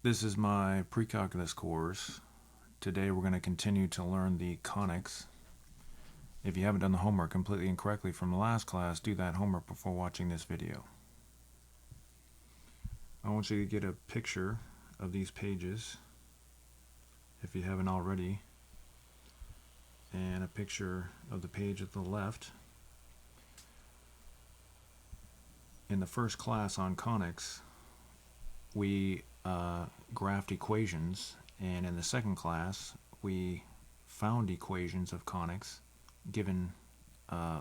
This is my Precalculus course. Today we're going to continue to learn the conics. If you haven't done the homework completely and correctly from the last class, do that homework before watching this video. I want you to get a picture of these pages, if you haven't already, and a picture of the page at the left. In the first class on conics, we graphed equations, and in the second class we found equations of conics given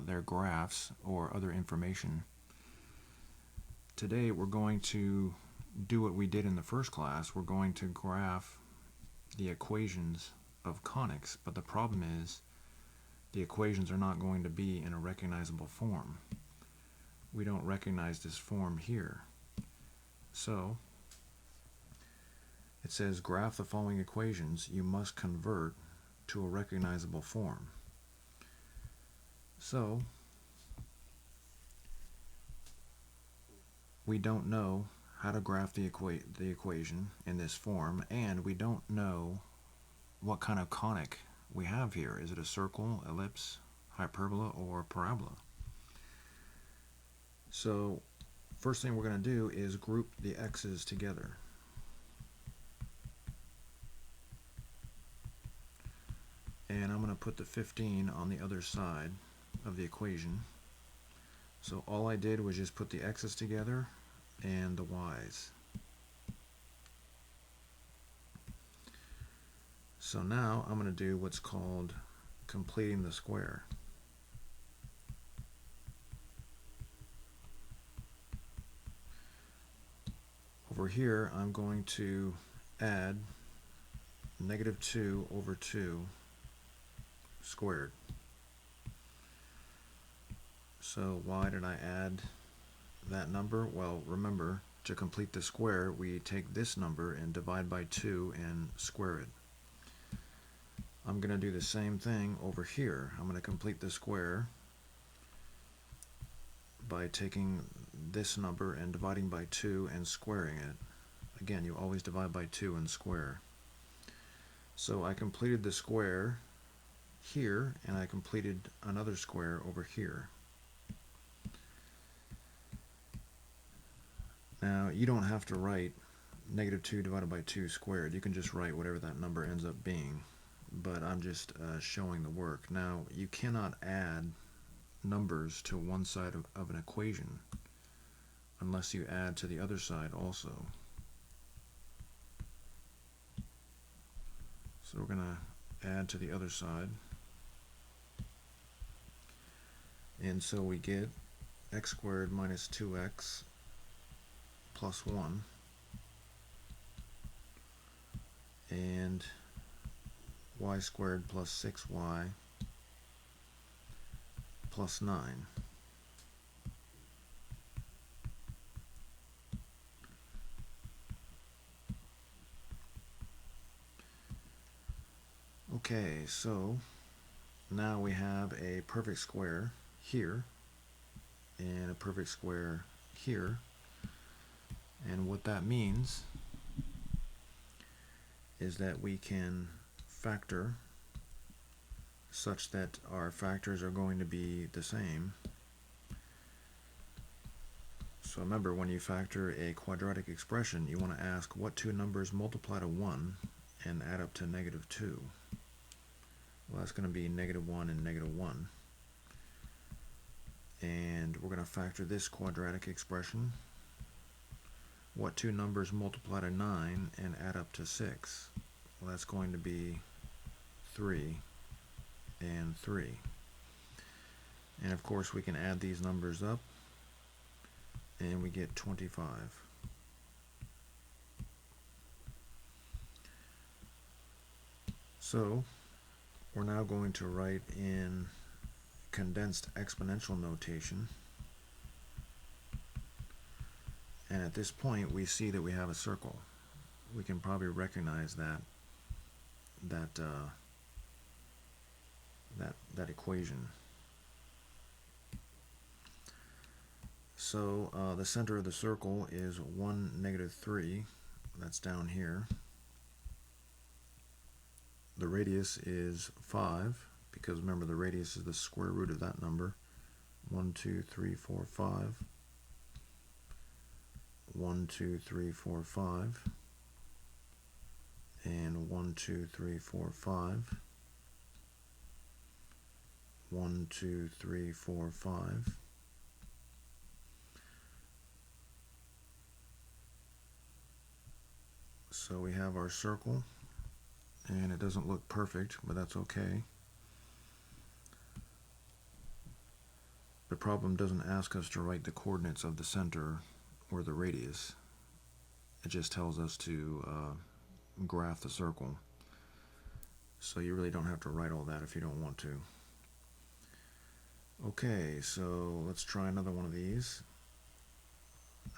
their graphs or other information. Today we're going to do what we did in the first class. We're going to graph the equations of conics, but the problem is the equations are not going to be in a recognizable form. We don't recognize this form here. So it says graph the following equations. You must convert to a recognizable form. So we don't know how to graph the equation in this form, and we don't know what kind of conic we have here. Is it a circle, ellipse, hyperbola, or parabola? So first thing we're going to do is group the x's together. And I'm going to put the 15 on the other side of the equation. So all I did was just put the x's together and the y's. So now I'm going to do what's called completing the square. Over here I'm going to add -2 over 2 squared. So why did I add that number? Well, remember, to complete the square we take this number and divide by 2 and square it. I'm going to do the same thing over here. I'm going to complete the square by taking this number and dividing by 2 and squaring it. Again, you always divide by 2 and square. So I completed the square here, and I completed another square over here. Now you don't have to write -2 divided by 2 squared. You can just write whatever that number ends up being, but I'm just showing the work. Now you cannot add numbers to one side of an equation unless you add to the other side also. So we're going to add to the other side. And so we get x squared minus 2x plus 1 and y squared plus 6y plus 9. Okay, so now we have a perfect square here and a perfect square here, and what that means is that we can factor such that our factors are going to be the same. So remember, when you factor a quadratic expression, you want to ask what two numbers multiply to 1 and add up to -2. Well, that's going to be -1 and -1. And we're going to factor this quadratic expression. What two numbers multiply to 9 and add up to 6? Well, that's going to be 3 and 3. And of course we can add these numbers up and we get 25. So we're now going to write in condensed exponential notation, and at this point we see that we have a circle. We can probably recognize that equation. So the center of the circle is 1, -3. That's down here. The radius is 5, because remember the radius is the square root of that number. 1, 2, 3, 4, 5. 1, 2, 3, 4, 5. And 1, 2, 3, 4, 5. 1, 2, 3, 4, 5. So we have our circle, and it doesn't look perfect, but that's okay. The problem doesn't ask us to write the coordinates of the center or the radius. It just tells us to graph the circle. So you really don't have to write all that if you don't want to. Okay, so let's try another one of these.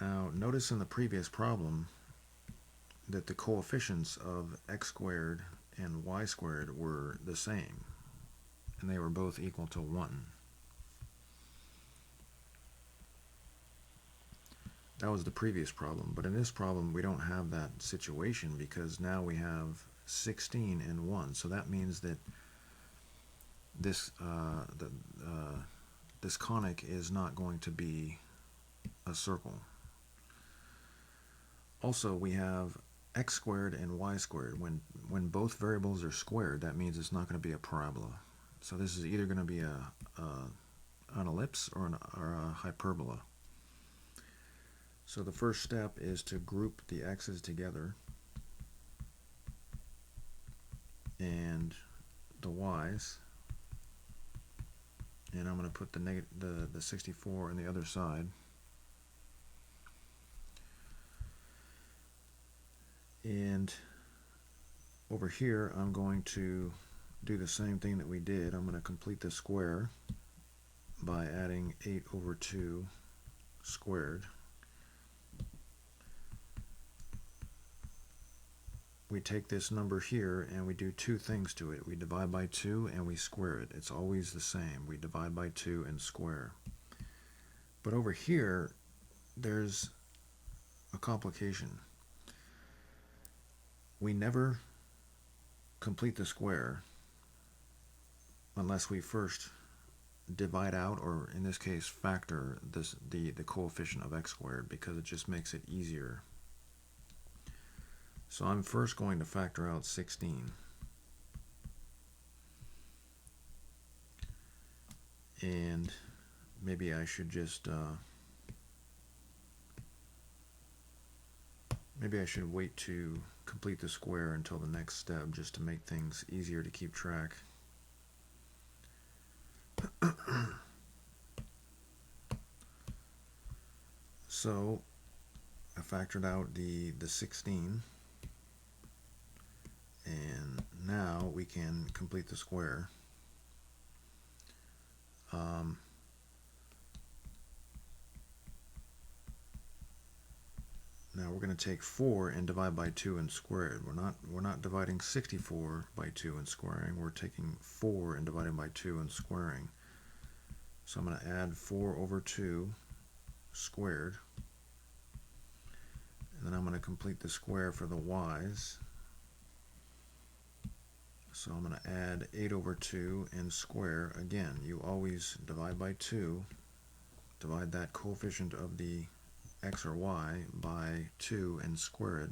Now, notice in the previous problem that the coefficients of x squared and y squared were the same, and they were both equal to 1. That was the previous problem, but in this problem we don't have that situation, because now we have 16 and 1. So that means that this this conic is not going to be a circle. Also, we have x squared and y squared. When both variables are squared, that means it's not going to be a parabola. So this is either going to be an ellipse or a hyperbola. So the first step is to group the x's together and the y's, and I'm going to put the 64 on the other side. And over here I'm going to do the same thing that we did. I'm going to complete the square by adding 8 over 2 squared. We take this number here and we do two things to it. We divide by 2 and we square it. It's always the same. We divide by 2 and square. But over here, there's a complication. We never complete the square unless we first divide out, or in this case factor the coefficient of x squared, because it just makes it easier. So I'm first going to factor out 16. And maybe I should just maybe I should wait to complete the square until the next step, just to make things easier to keep track. So I factored out the 16, and now we can complete the square. Now we're going to take 4 and divide by 2 and square it. We're not dividing 64 by 2 and squaring. We're taking 4 and dividing by 2 and squaring. So I'm going to add 4 over 2 squared, and then I'm going to complete the square for the y's. So I'm going to add 8 over 2 and square. Again, you always divide by 2, divide that coefficient of the x or y by 2 and square it.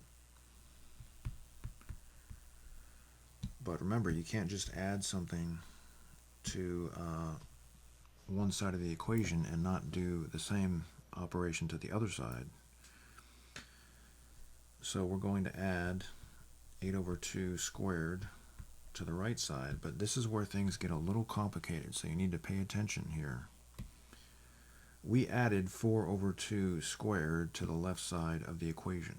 But remember, you can't just add something to one side of the equation and not do the same operation to the other side. So we're going to add 8 over 2 squared to the right side, but this is where things get a little complicated, so you need to pay attention here. We added 4 over 2 squared to the left side of the equation.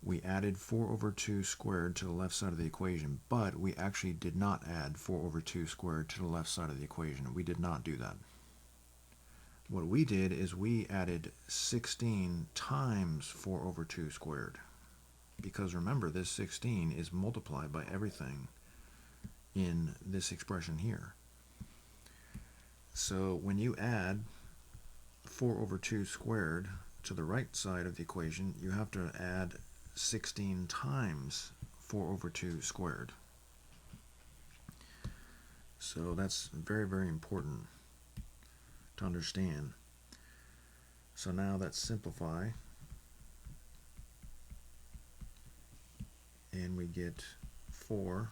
We added 4 over 2 squared to the left side of the equation, but we actually did not add 4 over 2 squared to the left side of the equation. We did not do that. What we did is we added 16 times 4 over 2 squared. Because remember, this 16 is multiplied by everything in this expression here. So when you add 4 over 2 squared to the right side of the equation, you have to add 16 times 4 over 2 squared. So that's very, very important to understand. So now let's simplify, and we get 4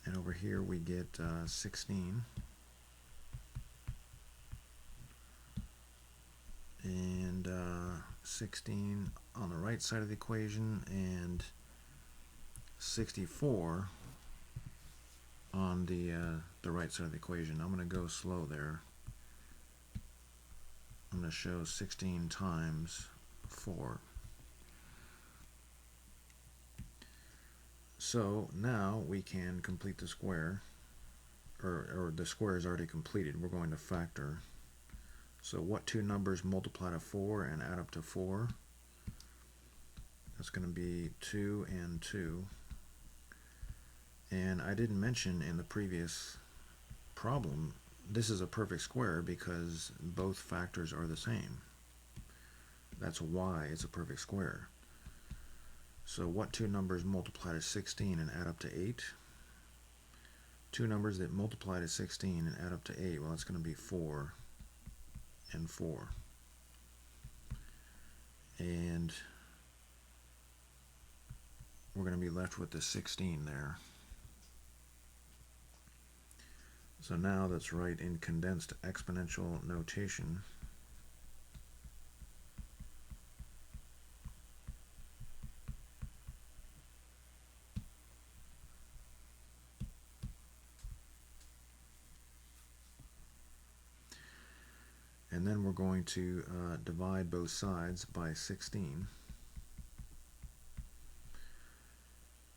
and over here we get 16, and 16 on the right side of the equation, and 64 on the right side of the equation. I'm going to go slow there. I'm going to show 16 times 4. So now we can complete the square, or the square is already completed. We're going to factor. So what two numbers multiply to 4 and add up to 4? That's going to be 2 and 2. And I didn't mention in the previous problem, this is a perfect square because both factors are the same. That's why it's a perfect square. So what two numbers multiply to 16 and add up to 8? Two numbers that multiply to 16 and add up to 8, well, it's going to be 4 and 4. And we're going to be left with the 16 there. So now let's write in condensed exponential notation. And then we're going to divide both sides by 16.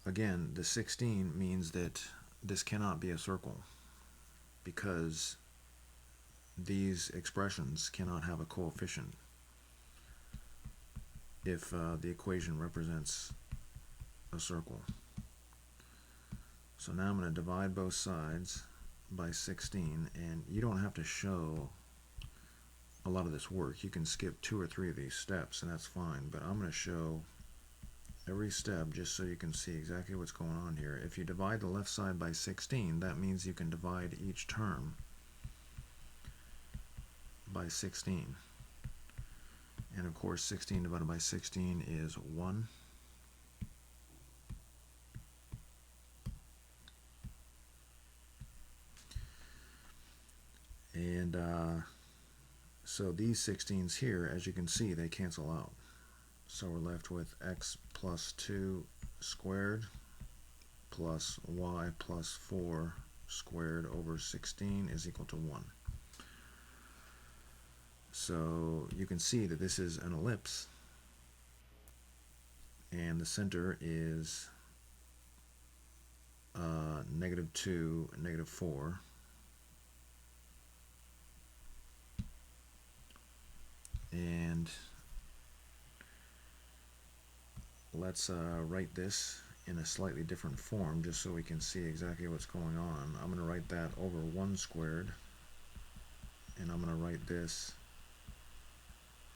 Again, the 16 means that this cannot be a circle, because these expressions cannot have a coefficient if the equation represents a circle. So now I'm going to divide both sides by 16, and you don't have to show a lot of this work. You can skip 2 or 3 of these steps and that's fine, but I'm going to show every step just so you can see exactly what's going on here. If you divide the left side by 16, that means you can divide each term by 16. And of course 16 divided by 16 is 1. And so these 16s here, as you can see, they cancel out. So we're left with x plus 2 squared plus y plus 4 squared over 16 is equal to 1. So you can see that this is an ellipse, and the center is -2, -4. And let's write this in a slightly different form just so we can see exactly what's going on. I'm going to write that over 1 squared, and I'm going to write this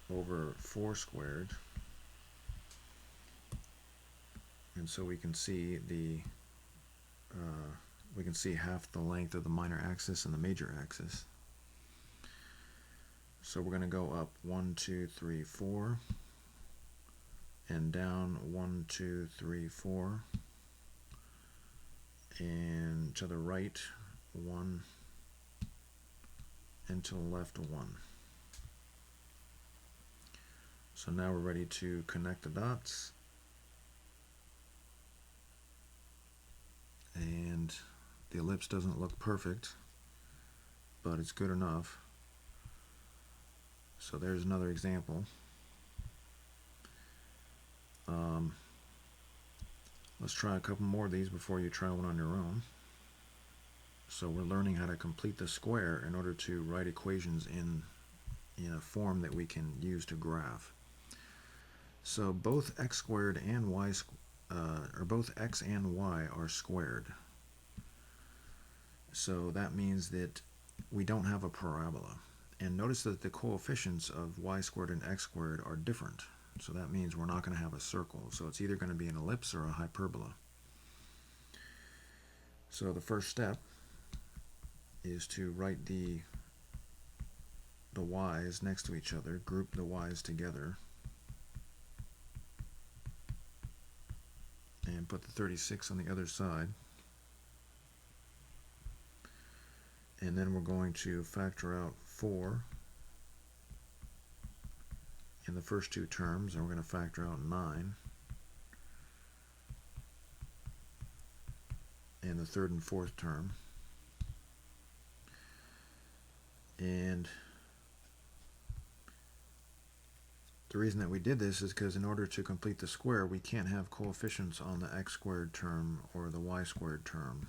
over 4 squared. And so we can see half the length of the minor axis and the major axis. So we're going to go up 1, 2, 3, 4, and down 1, 2, 3, 4, and to the right 1, and to the left 1. So now we're ready to connect the dots, and the ellipse doesn't look perfect, but it's good enough. So there's another example. Let's try a couple more of these before you try one on your own. So we're learning how to complete the square in order to write equations in a form that we can use to graph. So both x squared and y, or both x and y are squared. So that means that we don't have a parabola. And notice that the coefficients of y squared and x squared are different. So that means we're not going to have a circle. So it's either going to be an ellipse or a hyperbola. So the first step is to write the y's next to each other, group the y's together, and put the 36 on the other side. And then we're going to factor out 4 in the first two terms, and we're going to factor out 9 in the third and fourth term. And the reason that we did this is because in order to complete the square, we can't have coefficients on the x squared term or the y squared term.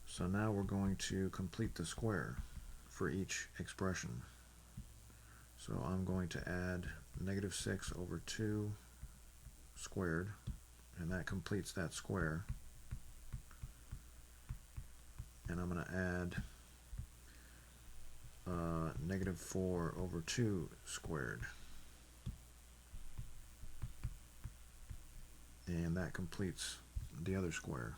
So now we're going to complete the square for each expression. So I'm going to add negative 6 over 2 squared, and that completes that square. And I'm going to add negative 4 over 2 squared. And that completes the other square.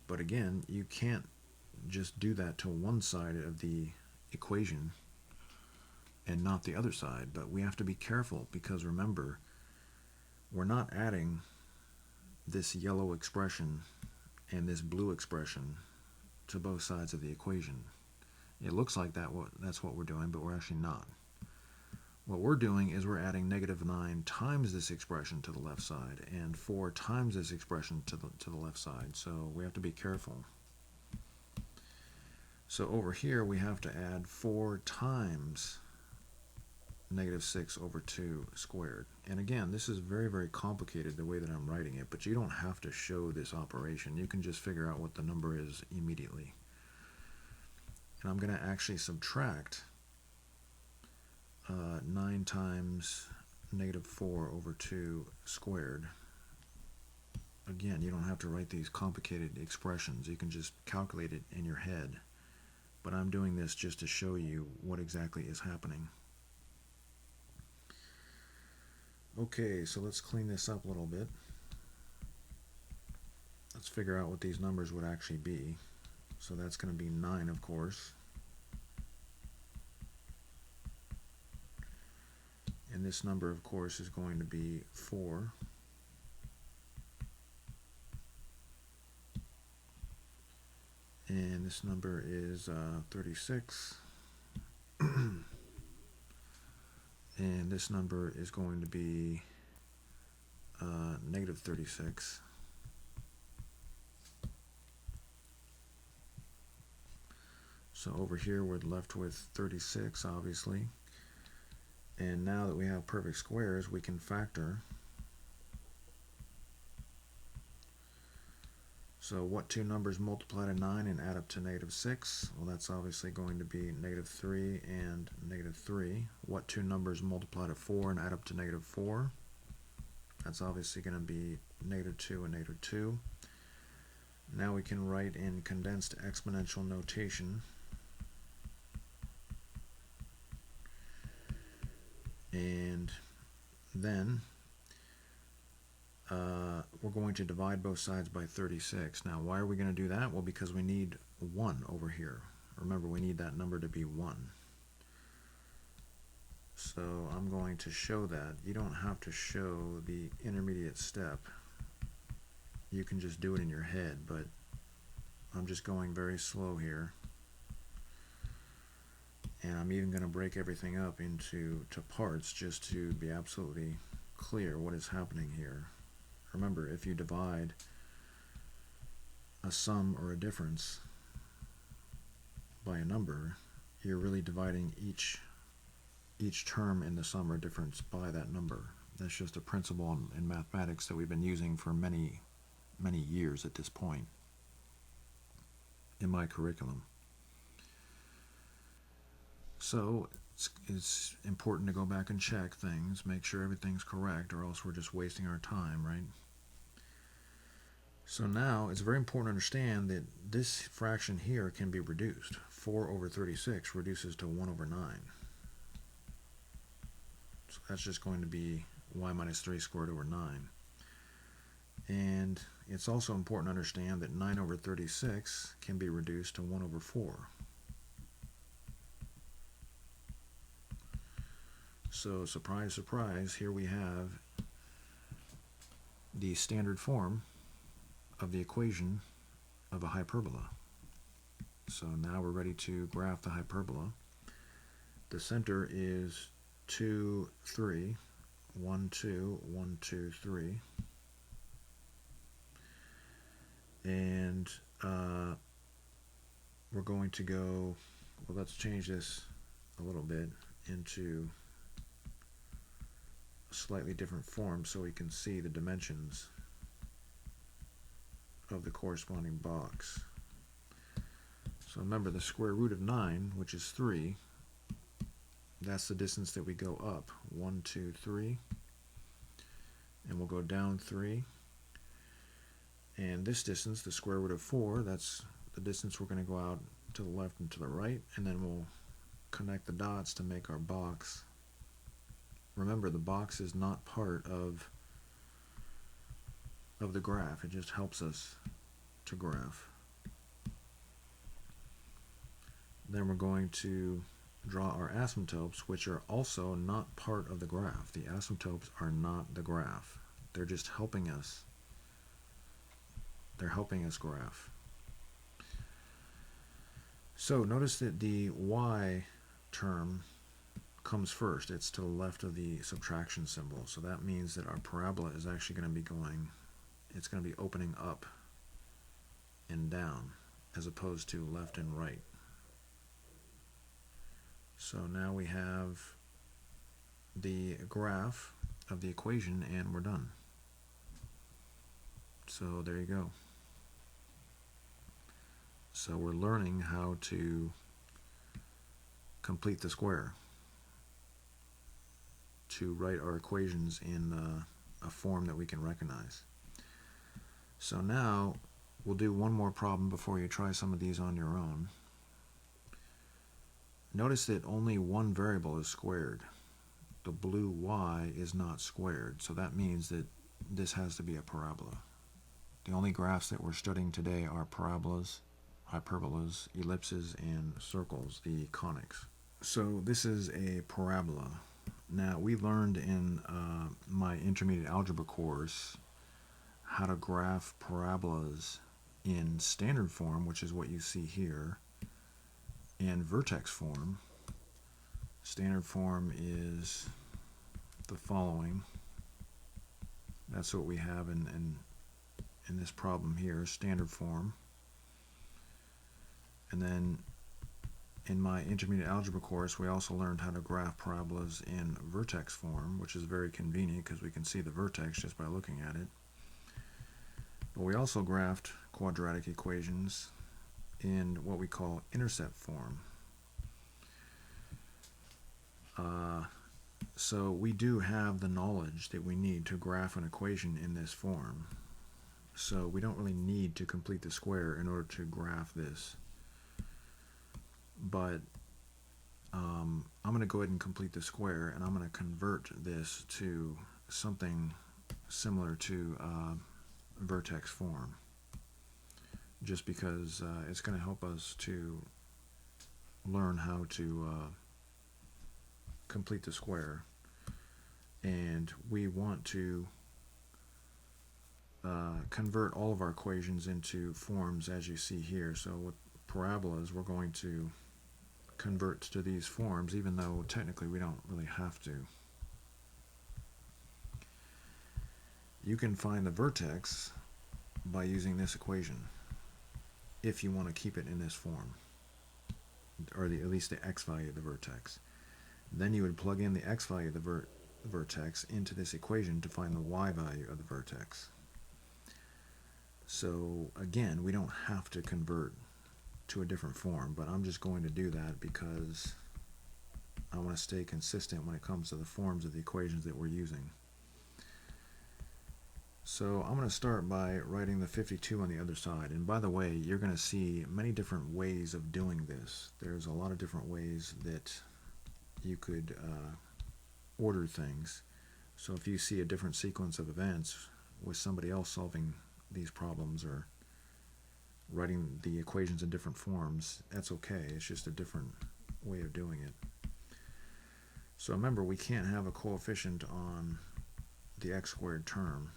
But again, you can't just do that to one side of the equation and not the other side. But we have to be careful because remember, we're not adding this yellow expression and this blue expression to both sides of the equation. It looks like that's what we're doing, but we're actually not. What we're doing is we're adding negative 9 times this expression to the left side and 4 times this expression to the left side. So we have to be careful. So over here we have to add 4 times negative 6 over 2 squared. And again, this is very, very complicated the way that I'm writing it, but you don't have to show this operation. You can just figure out what the number is immediately. And I'm going to actually subtract 9 times negative 4 over 2 squared. Again, you don't have to write these complicated expressions. You can just calculate it in your head. But I'm doing this just to show you what exactly is happening. Okay, so let's clean this up a little bit. Let's figure out what these numbers would actually be. So that's going to be 9, of course. And this number, of course, is going to be 4. And this number is 36. And this number is going to be negative 36. So over here we're left with 36, obviously. And now that we have perfect squares, we can factor. So what two numbers multiply to 9 and add up to negative 6? Well, that's obviously going to be negative 3 and negative 3. What two numbers multiply to 4 and add up to negative 4? That's obviously going to be negative 2 and negative 2. Now we can write in condensed exponential notation. And then we're going to divide both sides by 36. Now, why are we going to do that? Well, because we need 1 over here. Remember, we need that number to be 1. So I'm going to show that. You don't have to show the intermediate step. You can just do it in your head, but I'm just going very slow here. And I'm even going to break everything up into parts just to be absolutely clear what is happening here. Remember, if you divide a sum or a difference by a number, you're really dividing each term in the sum or difference by that number. That's just a principle in mathematics that we've been using for many, many years at this point in my curriculum. So it's important to go back and check things, make sure everything's correct, or else we're just wasting our time, right? So now it's very important to understand that this fraction here can be reduced. 4 over 36 reduces to 1 over 9. So that's just going to be y minus 3 squared over 9. And it's also important to understand that 9 over 36 can be reduced to 1 over 4. So surprise, surprise, here we have the standard form of the equation of a hyperbola. So now we're ready to graph the hyperbola. The center is 2, 3, 1, 2, 1, 2, 3. And we're going to go, well, let's change this a little bit into a slightly different form so we can see the dimensions of the corresponding box. So remember, the square root of 9, which is 3, that's the distance that we go up. 1, 2, 3. And we'll go down 3. And this distance, the square root of 4, that's the distance we're going to go out to the left and to the right. And then we'll connect the dots to make our box. Remember, the box is not part of the graph. It just helps us to graph. Then we're going to draw our asymptotes, which are also not part of the graph. The asymptotes are not the graph. They're just helping us. They're helping us graph. So notice that the y term comes first. It's to the left of the subtraction symbol. So that means that our parabola is actually going to be going, it's going to be opening up and down as opposed to left and right. So now we have the graph of the equation and we're done. So there you go. So we're learning how to complete the square, to write our equations in a form that we can recognize. So now we'll do one more problem before you try some of these on your own. Notice that only one variable is squared. The blue y is not squared, so that means that this has to be a parabola. The only graphs that we're studying today are parabolas, hyperbolas, ellipses, and circles, the conics. So this is a parabola. Now, we learned in my intermediate algebra course how to graph parabolas in standard form, which is what you see here, and vertex form. Standard form is the following. That's what we have in this problem here, standard form. And then in my intermediate algebra course, we also learned how to graph parabolas in vertex form, which is very convenient because we can see the vertex just by looking at it. But we also graphed quadratic equations in what we call intercept form. So we do have the knowledge that we need to graph an equation in this form. So we don't really need to complete the square in order to graph this. But I'm going to go ahead and complete the square, and I'm going to convert this to something similar to vertex form, just because it's going to help us to learn how to complete the square. And we want to convert all of our equations into forms as you see here. So with parabolas, we're going to convert to these forms, even though technically we don't really have to. You can find the vertex by using this equation if you want to keep it in this form, or at least the x value of the vertex. Then you would plug in the x value of the vertex into this equation to find the y value of the vertex. So again, we don't have to convert to a different form, but I'm just going to do that because I want to stay consistent when it comes to the forms of the equations that we're using. So I'm going to start by writing the 52 on the other side. And by the way, you're going to see many different ways of doing this. There's a lot of different ways that you could order things. So if you see a different sequence of events with somebody else solving these problems or writing the equations in different forms, that's okay. It's just a different way of doing it. So remember, we can't have a coefficient on the x squared term.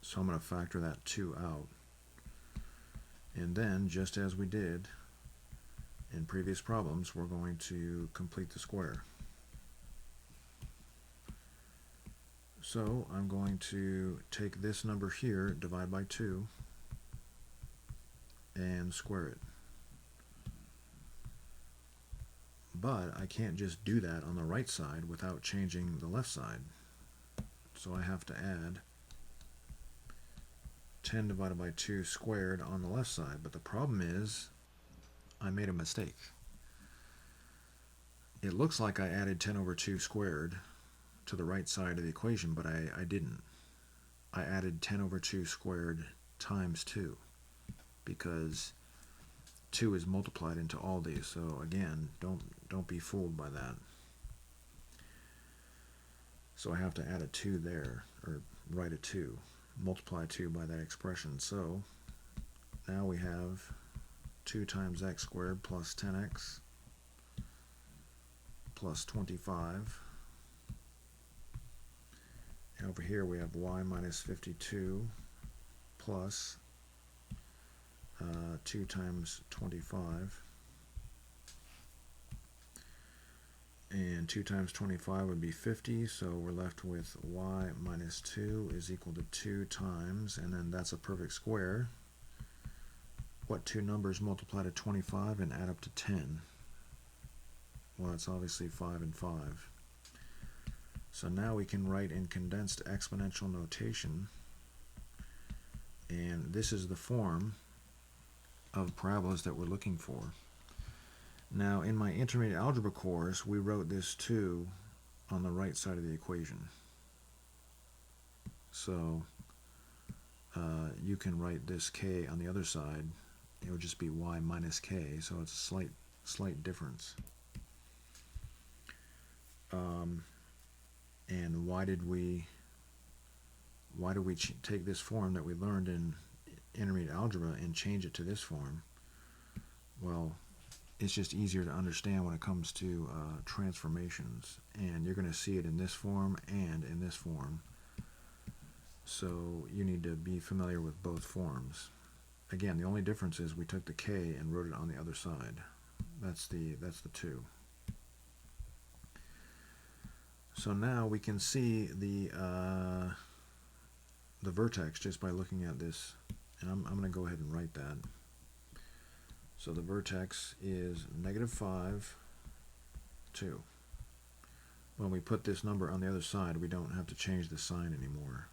So I'm going to factor that 2 out. And then, just as we did in previous problems, we're going to complete the square. So I'm going to take this number here, divide by 2, and square it. But I can't just do that on the right side without changing the left side. So I have to add 10 divided by 2 squared on the left side. But the problem is I made a mistake. It looks like I added 10 over 2 squared to the right side of the equation, but I didn't. I added 10 over 2 squared times 2 because 2 is multiplied into all these. So again, don't be fooled by that. So I have to add a 2 there, or write a 2, multiply 2 by that expression. So now we have 2 times x squared plus 10x plus 25. And over here we have y minus 52 plus 2 times 25. And 2 times 25 would be 50, so we're left with y minus 2 is equal to 2 times, and then that's a perfect square. What two numbers multiply to 25 and add up to 10? Well, it's obviously 5 and 5. So now we can write in condensed exponential notation, and this is the form of parabolas that we're looking for. Now, in my intermediate algebra course, we wrote this 2 on the right side of the equation. So you can write this k on the other side. It would just be y minus k, so it's a slight difference. And why did we take this form that we learned in intermediate algebra and change it to this form? Well, it's just easier to understand when it comes to transformations, and you're going to see it in this form and in this form. So you need to be familiar with both forms. Again, the only difference is we took the k and wrote it on the other side. That's the 2. So now we can see the vertex just by looking at this, and I'm going to go ahead and write that. So the vertex is -5, 2. When we put this number on the other side, we don't have to change the sign anymore.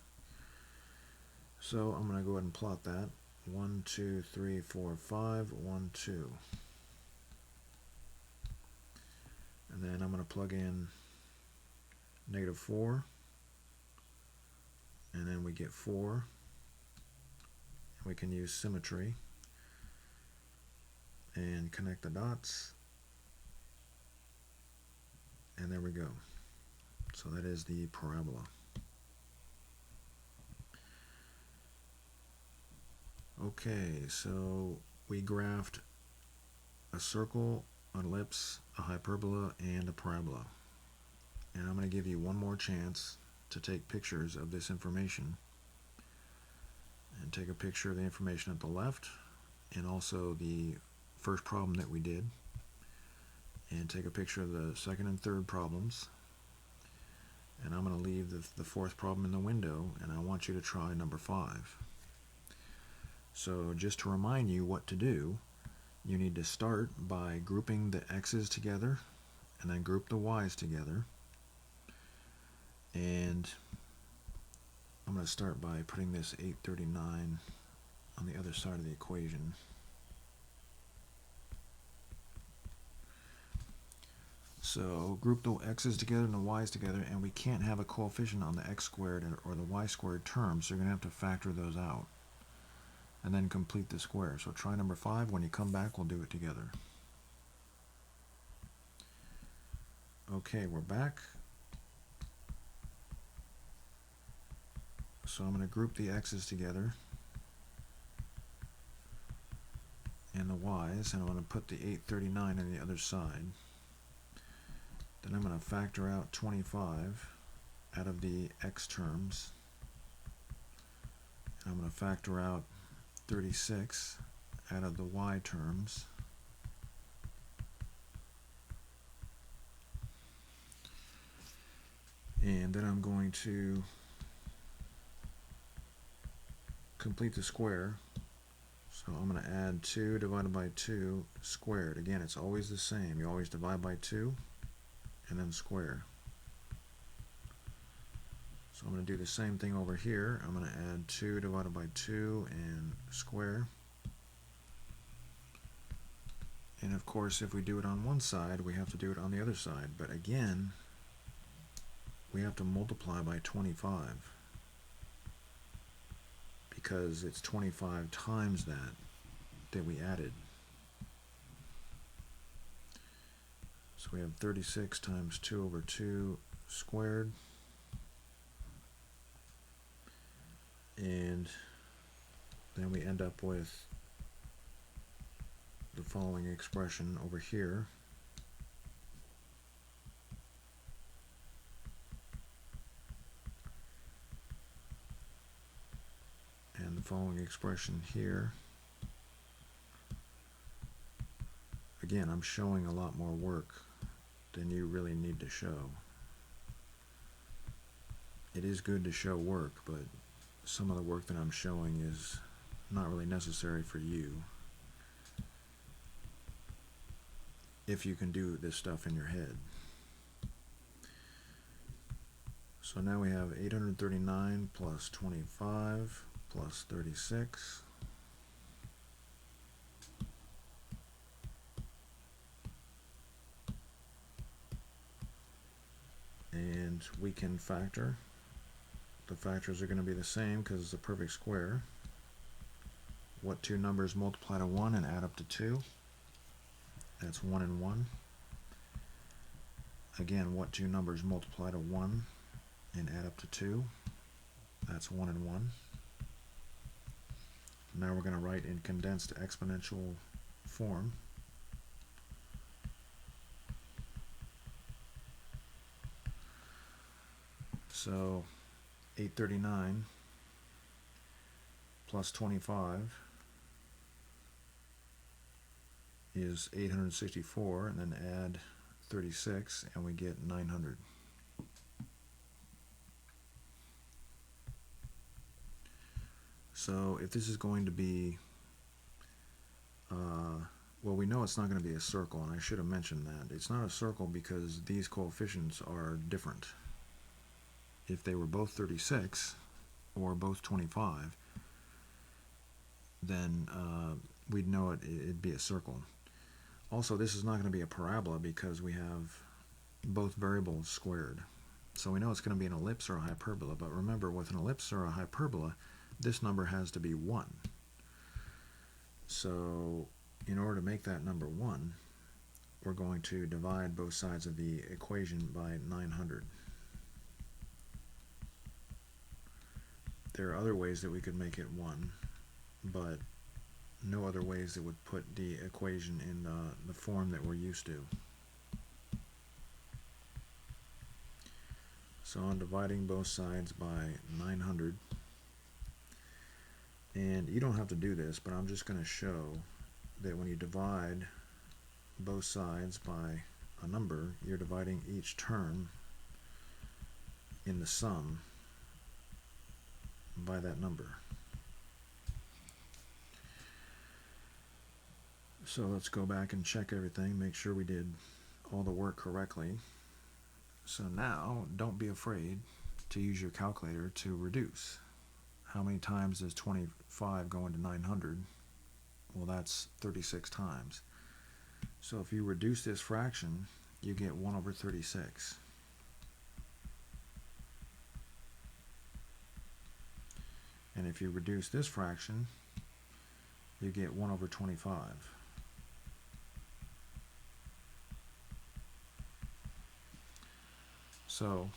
So I'm going to go ahead and plot that. 1, 2, 3, 4, 5, 1, 2. And then I'm going to plug in -4, and then we get 4. And we can use symmetry and connect the dots, and there we go. So that is the parabola. Okay, so we graphed a circle, an ellipse, a hyperbola, and a parabola. And I'm going to give you one more chance to take pictures of this information, and take a picture of the information at the left and also the first problem that we did, and take a picture of the second and third problems, and I'm going to leave the fourth problem in the window, and I want you to try number 5. So just to remind you what to do, you need to start by grouping the x's together and then group the y's together, and I'm going to start by putting this 839 on the other side of the equation. So group the x's together and the y's together, and we can't have a coefficient on the x squared or the y squared terms, so you're going to have to factor those out and then complete the square. So try number 5. When you come back, we'll do it together. Okay, we're back. So I'm going to group the x's together and the y's, and I'm going to put the 839 on the other side. Then I'm going to factor out 25 out of the x terms. And I'm going to factor out 36 out of the y terms. And then I'm going to complete the square. So I'm going to add 2 divided by 2 squared. Again, it's always the same. You always divide by 2 and then square. So I'm going to do the same thing over here. I'm going to add 2 divided by 2 and square. And of course, if we do it on one side, we have to do it on the other side. But again, we have to multiply by 25 because it's 25 times that we added. So we have 36 times 2 over 2 squared. And then we end up with the following expression over here. And the following expression here. Again, I'm showing a lot more work than you really need to show. It is good to show work, but some of the work that I'm showing is not really necessary for you if you can do this stuff in your head. So now we have 839 plus 25 plus 36. And we can factor. The factors are going to be the same because it's a perfect square. What two numbers multiply to 1 and add up to 2? That's 1 and 1. Again, what two numbers multiply to 1 and add up to 2? That's 1 and 1. Now we're going to write in condensed exponential form. So 839 plus 25 is 864, and then add 36 and we get 900. So if this is going to be, well, we know it's not going to be a circle, and I should have mentioned that. It's not a circle because these coefficients are different. If they were both 36 or both 25, then we'd know it'd be a circle. Also, this is not going to be a parabola because we have both variables squared. So we know it's going to be an ellipse or a hyperbola, but remember, with an ellipse or a hyperbola, this number has to be 1. So in order to make that number 1, we're going to divide both sides of the equation by 900. There are other ways that we could make it 1, but no other ways that would put the equation in the form that we're used to. So I'm dividing both sides by 900. And you don't have to do this, but I'm just going to show that when you divide both sides by a number, you're dividing each term in the sum by that number. So let's go back and check everything, make sure we did all the work correctly. So now, don't be afraid to use your calculator to reduce. How many times does 25 go into 900? Well, that's 36 times. So if you reduce this fraction you get 1 over 36. And if you reduce this fraction, you get 1 over 25. So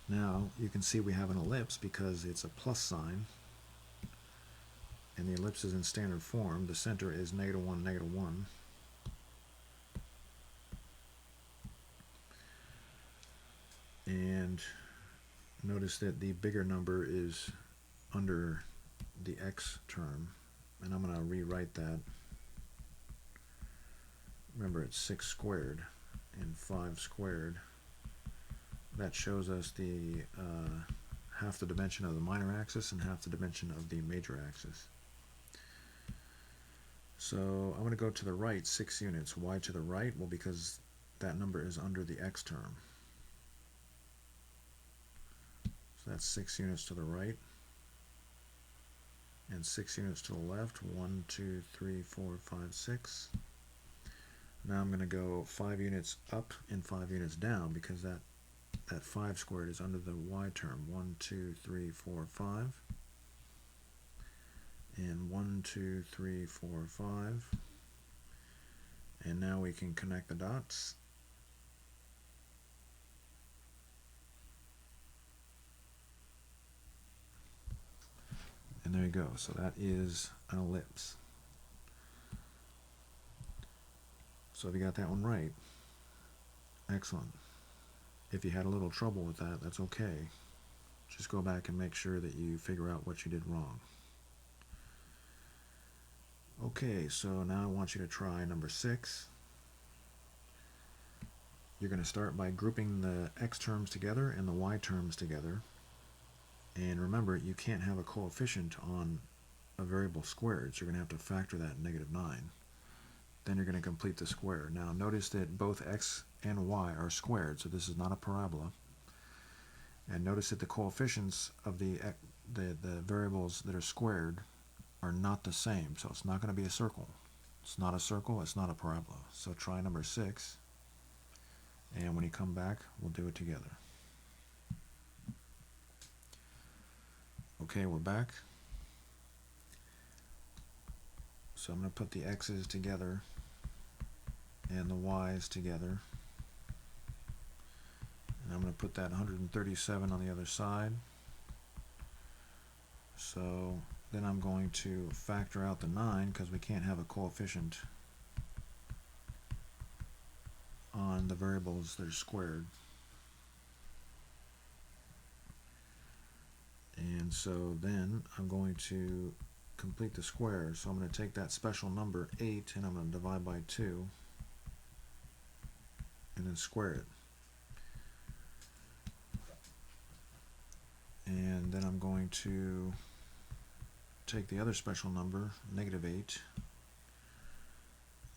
now you can see we have an ellipse because it's a plus sign, and the ellipse is in standard form. The center is -1, -1. And notice that the bigger number is under the x term, and I'm going to rewrite that. Remember, it's 6 squared and 5 squared. That shows us the half the dimension of the minor axis and half the dimension of the major axis. So I'm going to go to the right 6 units. Why to the right? Well, because that number is under the x term. So that's 6 units to the right and 6 units to the left. 1, 2, 3, 4, 5, 6. Now I'm going to go 5 units up and 5 units down because that 5 squared is under the y term. 1, 2, 3, 4, 5. And 1, 2, 3, 4, 5. And now we can connect the dots. And there you go. So that is an ellipse. So if you got that one right, excellent. If you had a little trouble with that, that's okay. Just go back and make sure that you figure out what you did wrong. Okay, so now I want you to try number 6. You're going to start by grouping the x terms together and the y terms together. And remember, you can't have a coefficient on a variable squared, so you're going to have to factor that -9. Then you're going to complete the square. Now notice that both x and y are squared, so this is not a parabola. And notice that the coefficients of the variables that are squared are not the same, so it's not going to be a circle. It's not a circle, it's not a parabola. So try number 6, and when you come back, we'll do it together. Okay, we're back. So I'm going to put the x's together and the y's together. And I'm going to put that 137 on the other side. So then I'm going to factor out the 9 because we can't have a coefficient on the variables that are squared. And so then I'm going to complete the square. So I'm going to take that special number 8 and I'm going to divide by 2 and then square it. And then I'm going to take the other special number, -8,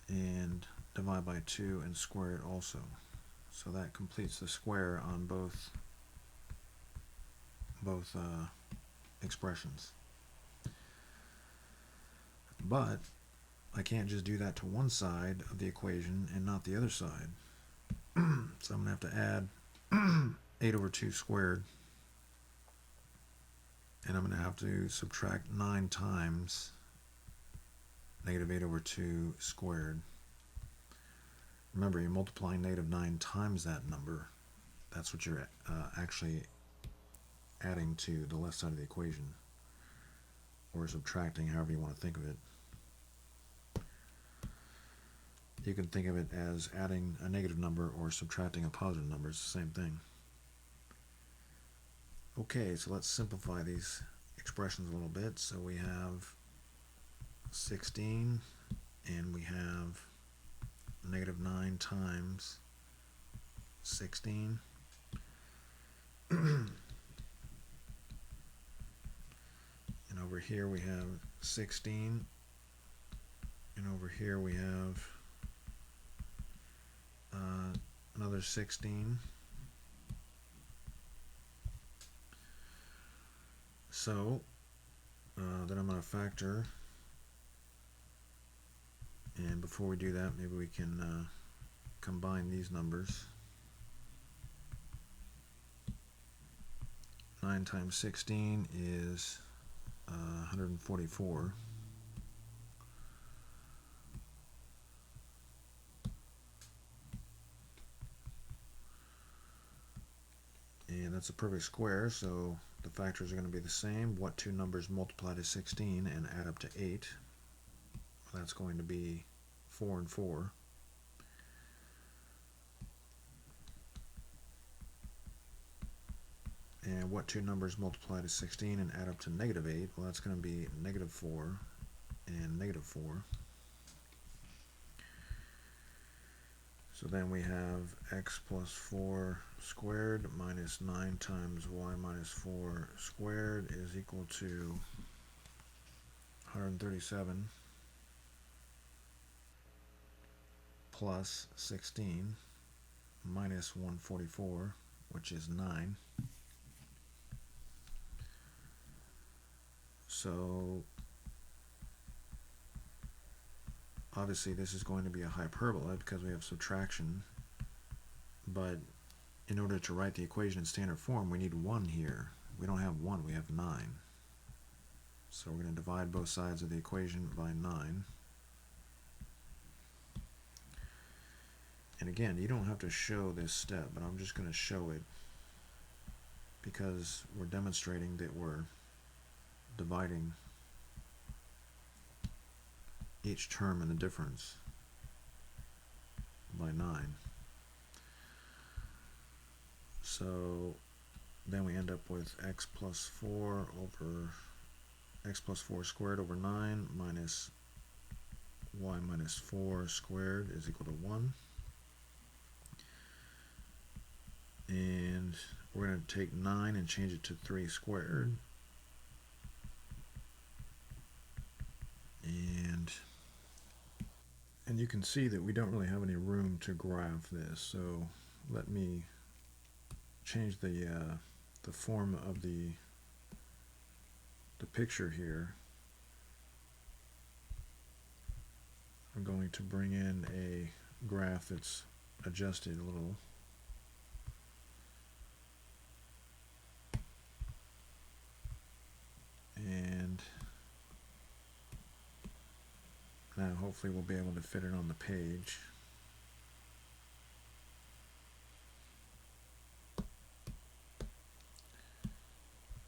and divide by 2 and square it also. So that completes the square on both expressions. But I can't just do that to one side of the equation and not the other side. So I'm going to have to add 8 over 2 squared, and I'm going to have to subtract 9 times -8 over 2 squared. Remember, you're multiplying -9 times that number. That's what you're actually adding to the left side of the equation, or subtracting, however you want to think of it. You can think of it as adding a negative number or subtracting a positive number. It's the same thing. Okay, so let's simplify these expressions a little bit. So we have 16, and we have -9 times 16. And over here we have 16, and over here we have another 16. So then I'm going to factor And before we do that, maybe we can combine these numbers. 9 times 16 is 144. And that's a perfect square, so the factors are going to be the same. What two numbers multiply to 16 and add up to 8? Well, that's going to be 4 and 4. And what two numbers multiply to 16 and add up to negative 8? Well, that's going to be negative 4 and negative 4. So then we have x plus 4 squared minus 9 times y minus 4 squared is equal to 137 plus 16 minus 144, which is 9. So obviously this is going to be a hyperbola because we have subtraction, but in order to write the equation in standard form we need 1 here. We don't have 1, we have 9. So we're going to divide both sides of the equation by 9. And again, you don't have to show this step, but I'm just going to show it because we're demonstrating that we're dividing each term in the difference by 9. So then we end up with x plus 4 squared over 9 minus y minus 4 squared is equal to 1. And we're going to take 9 and change it to 3 squared. And you can see that we don't really have any room to graph this, so let me change the form of the picture here. I'm going to bring in a graph that's adjusted a little. And now hopefully we'll be able to fit it on the page.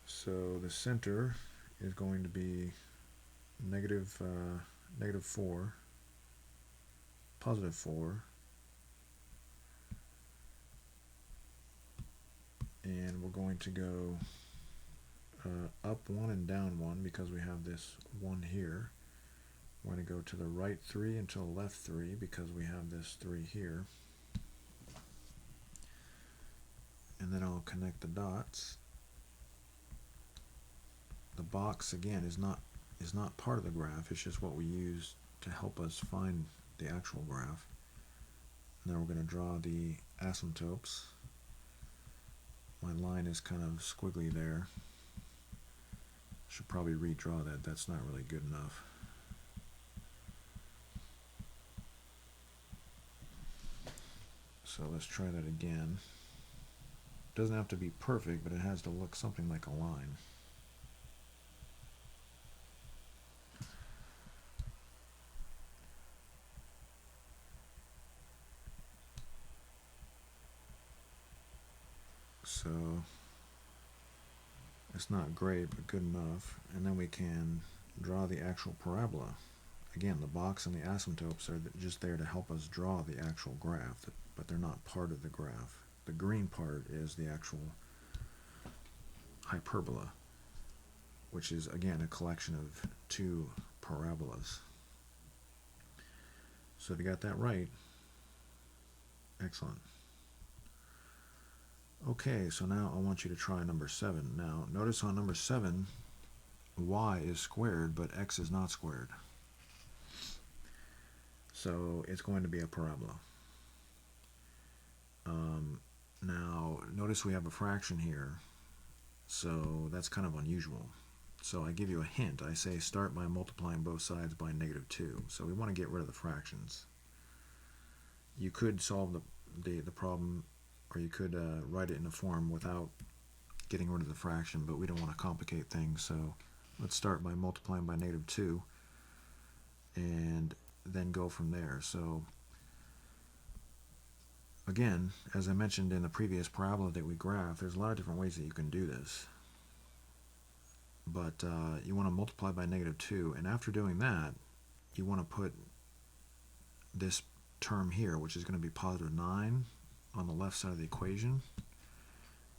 So the center is going to be negative 4, positive 4, and we're going to go up 1 and down 1 because we have this 1 here. We're going to go to the right 3 and to the left 3 because we have this 3 here. And then I'll connect the dots. The box again is not part of the graph, it's just what we use to help us find the actual graph. Now we're going to draw the asymptotes. My line is kind of squiggly there. Should probably redraw that, that's not really good enough. So let's try that again. Doesn't have to be perfect, but it has to look something like a line. So it's not great, but good enough. And then we can draw the actual parabola. Again, the box and the asymptotes are just there to help us draw the actual graph, but they're not part of the graph. The green part is the actual hyperbola, which is again a collection of 2 parabolas. So if you got that right, excellent. Okay, so now I want you to try number 7. Now notice on number 7, y is squared, but x is not squared. So it's going to be a parabola. Now notice we have a fraction here, so that's kind of unusual. So I give you a hint. I say start by multiplying both sides by -2. So we want to get rid of the fractions. You could solve the problem, or you could write it in a form without getting rid of the fraction, but we don't want to complicate things. So let's start by multiplying by -2 and then go from there. So again, as I mentioned in the previous parabola that we graphed, there's a lot of different ways that you can do this. But you want to multiply by -2, and after doing that, you want to put this term here, which is going to be positive 9, on the left side of the equation,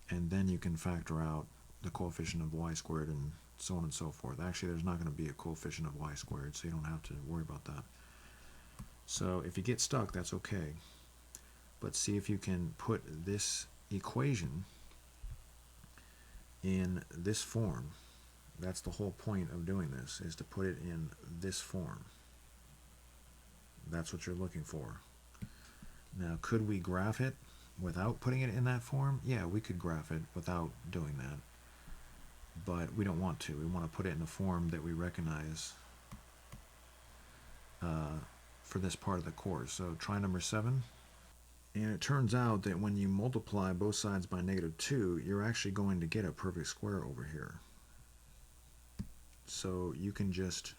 and then you can factor out the coefficient of y squared and so on and so forth. Actually, there's not going to be a coefficient of y squared, so you don't have to worry about that. So if you get stuck, that's okay. But see if you can put this equation in this form. That's the whole point of doing this, is to put it in this form. That's what you're looking for. Now, could we graph it without putting it in that form? Yeah, we could graph it without doing that. But we don't want to. We want to put it in a form that we recognize for this part of the course. So try number 7. And it turns out that when you multiply both sides by -2, you're actually going to get a perfect square over here. So you can just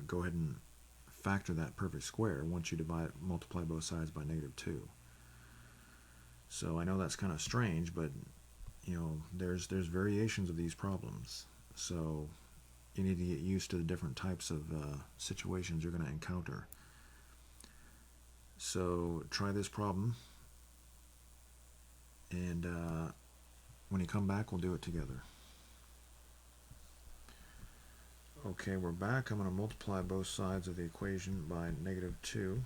go ahead and factor that perfect square once you multiply both sides by -2. So I know that's kind of strange, but you know, there's variations of these problems. So you need to get used to the different types of situations you're going to encounter. So try this problem, and when you come back, we'll do it together. Okay, we're back. I'm going to multiply both sides of the equation by -2.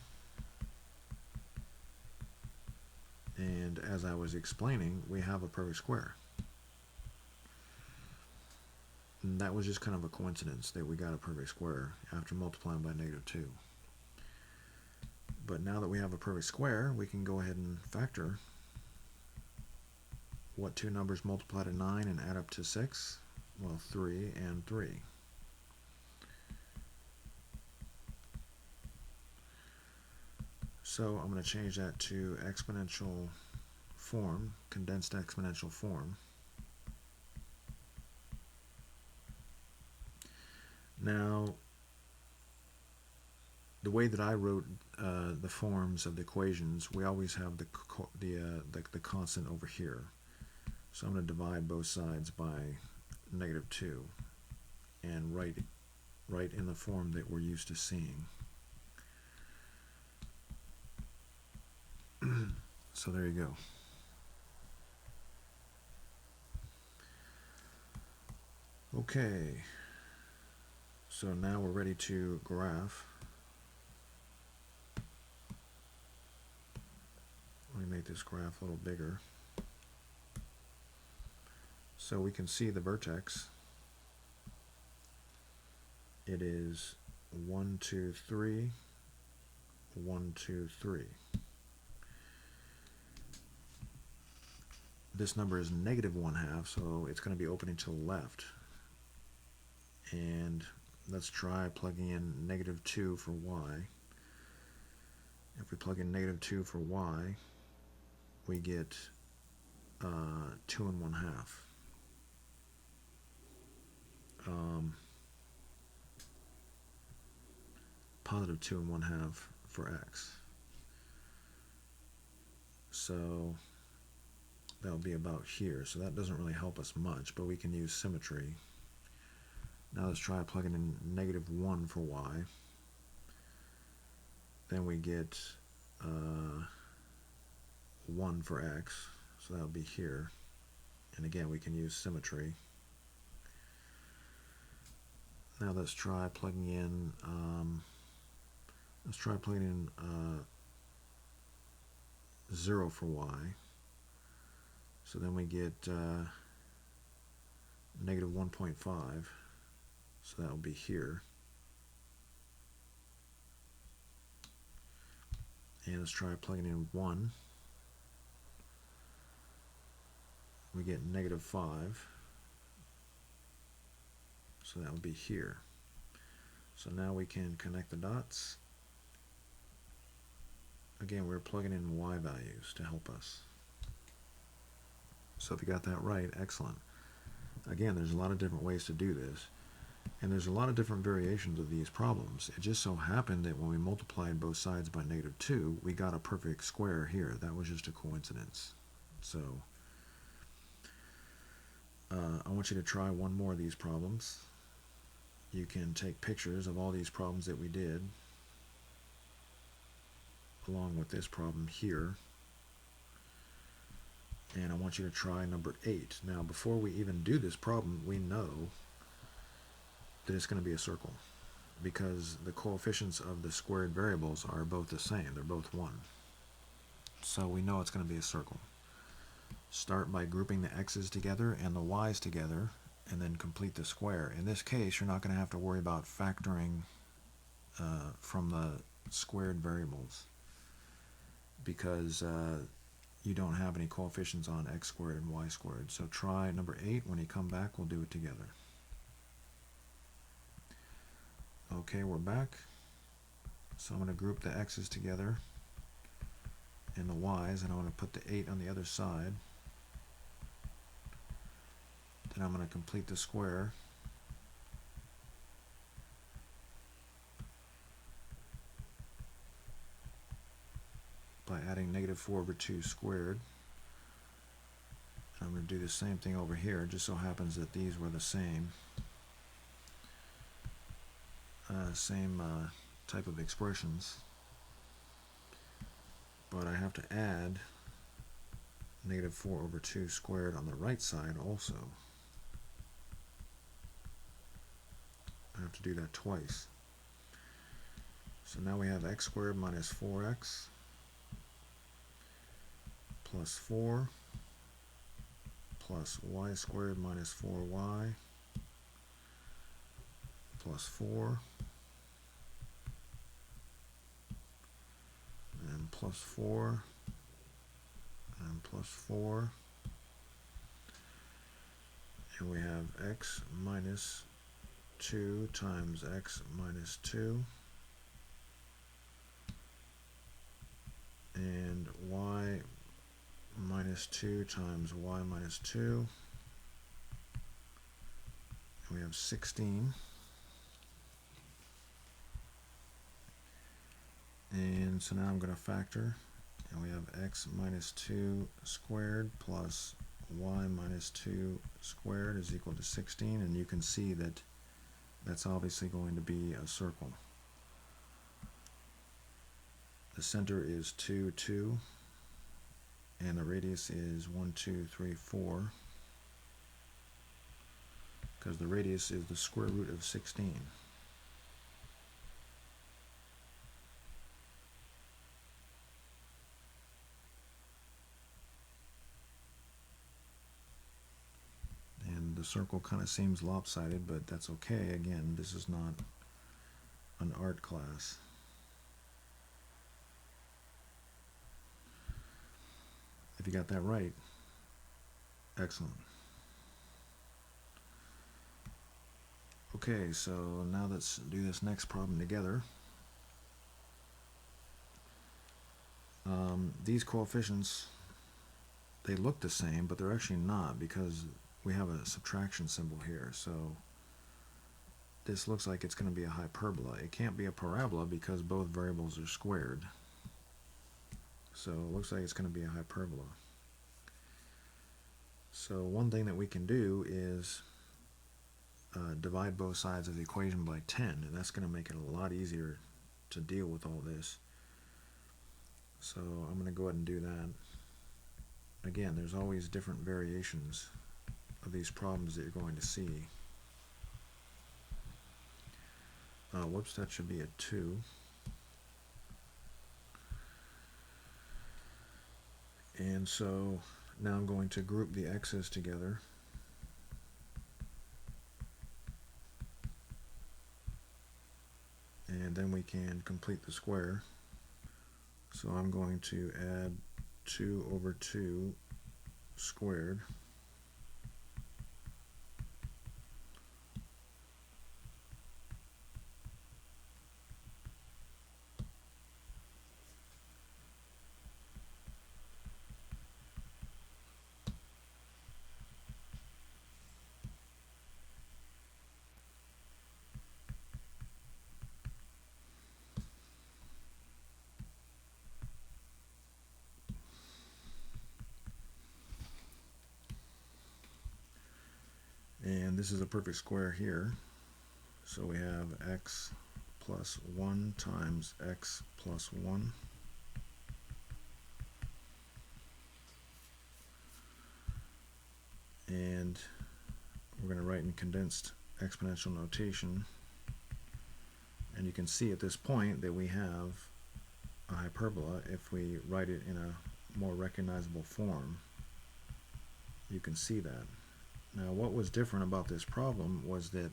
And as I was explaining, we have a perfect square. And that was just kind of a coincidence that we got a perfect square after multiplying by -2. But now that we have a perfect square, we can go ahead and factor what two numbers multiply to 9 and add up to 6? Well, 3 and 3. So I'm going to change that to exponential form, condensed exponential form. Now, the way that I wrote the forms of the equations, we always have the constant over here. So I'm going to divide both sides by -2 and write in the form that we're used to seeing. So there you go. Okay, so now we're ready to graph. Let me make this graph a little bigger so we can see the vertex. It is 1, 2, 3, 1, 2, 3. This number is -1/2, so it's going to be opening to the left. And let's try plugging in -2 for y. If we plug in -2 for y, we get 2 1/2. Positive 2 1/2 for x. So that'll be about here. So that doesn't really help us much, but we can use symmetry. Now let's try plugging in -1 for y. Then we get 1 for x, so that'll be here. And again, we can use symmetry. Now let's try plugging in 0 for y. So then we get -1.5. So that'll be here. And let's try plugging in 1. We get -5. So that would be here. So now we can connect the dots. Again, we're plugging in y values to help us. So if you got that right, excellent. Again, there's a lot of different ways to do this, and there's a lot of different variations of these problems. It just so happened that when we multiplied both sides by -2, we got a perfect square here. That was just a coincidence. So I want you to try one more of these problems. You can take pictures of all these problems that we did, along with this problem here. And I want you to try number 8. Now, before we even do this problem, we know that it's going to be a circle, because the coefficients of the squared variables are both the same. They're both 1. So we know it's going to be a circle. Start by grouping the x's together and the y's together, and then complete the square. In this case, you're not going to have to worry about factoring from the squared variables, because you don't have any coefficients on x squared and y squared. So try number 8. When you come back, we'll do it together. Okay, we're back. So I'm going to group the x's together and the y's, and I'm going to put the 8 on the other side. Then I'm going to complete the square. By adding -4/2 squared. I'm going to do the same thing over here. It just so happens that these were the same. Type of expressions. But I have to add -4/2 squared on the right side also. I have to do that twice. So now we have x squared minus 4x plus 4 plus y squared minus 4y plus 4 and plus 4 and plus 4, and we have x minus 2 times x minus 2 and y minus 2 times y minus 2, and we have 16. And so now I'm going to factor, and we have x minus 2 squared plus y minus 2 squared is equal to 16, and you can see that that's obviously going to be a circle. The center is 2, 2, and the radius is 1, 2, 3, 4, because the radius is the square root of 16. And the circle kind of seems lopsided, but that's okay. Again, this is not an art class. If you got that right, excellent. Okay, so now let's do this next problem together. These coefficients, they look the same, but they're actually not, because we have a subtraction symbol here. So this looks like it's going to be a hyperbola. It can't be a parabola because both variables are squared. So it looks like it's going to be a hyperbola. So one thing that we can do is divide both sides of the equation by 10, and that's going to make it a lot easier to deal with all this. So I'm going to go ahead and do that. Again, there's always different variations of these problems that you're going to see. Whoops, that should be a 2. And so now I'm going to group the x's together. And then we can complete the square. So I'm going to add 2/2 squared And this is a perfect square here. So we have x plus 1 times x plus 1. And we're going to write in condensed exponential notation. And you can see at this point that we have a hyperbola. If we write it in a more recognizable form, you can see that. Now, what was different about this problem was that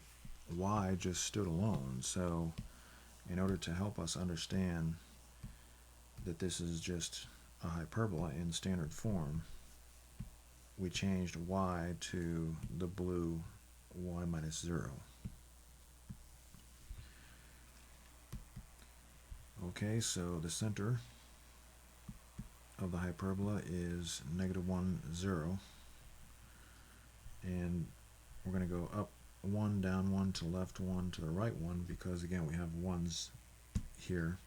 y just stood alone. So in order to help us understand that this is just a hyperbola in standard form, we changed y to the blue y minus 0. Okay, so the center of the hyperbola is -1, 0. And we're going to go up 1, down 1, to the left 1, to the right 1, because again we have 1's here.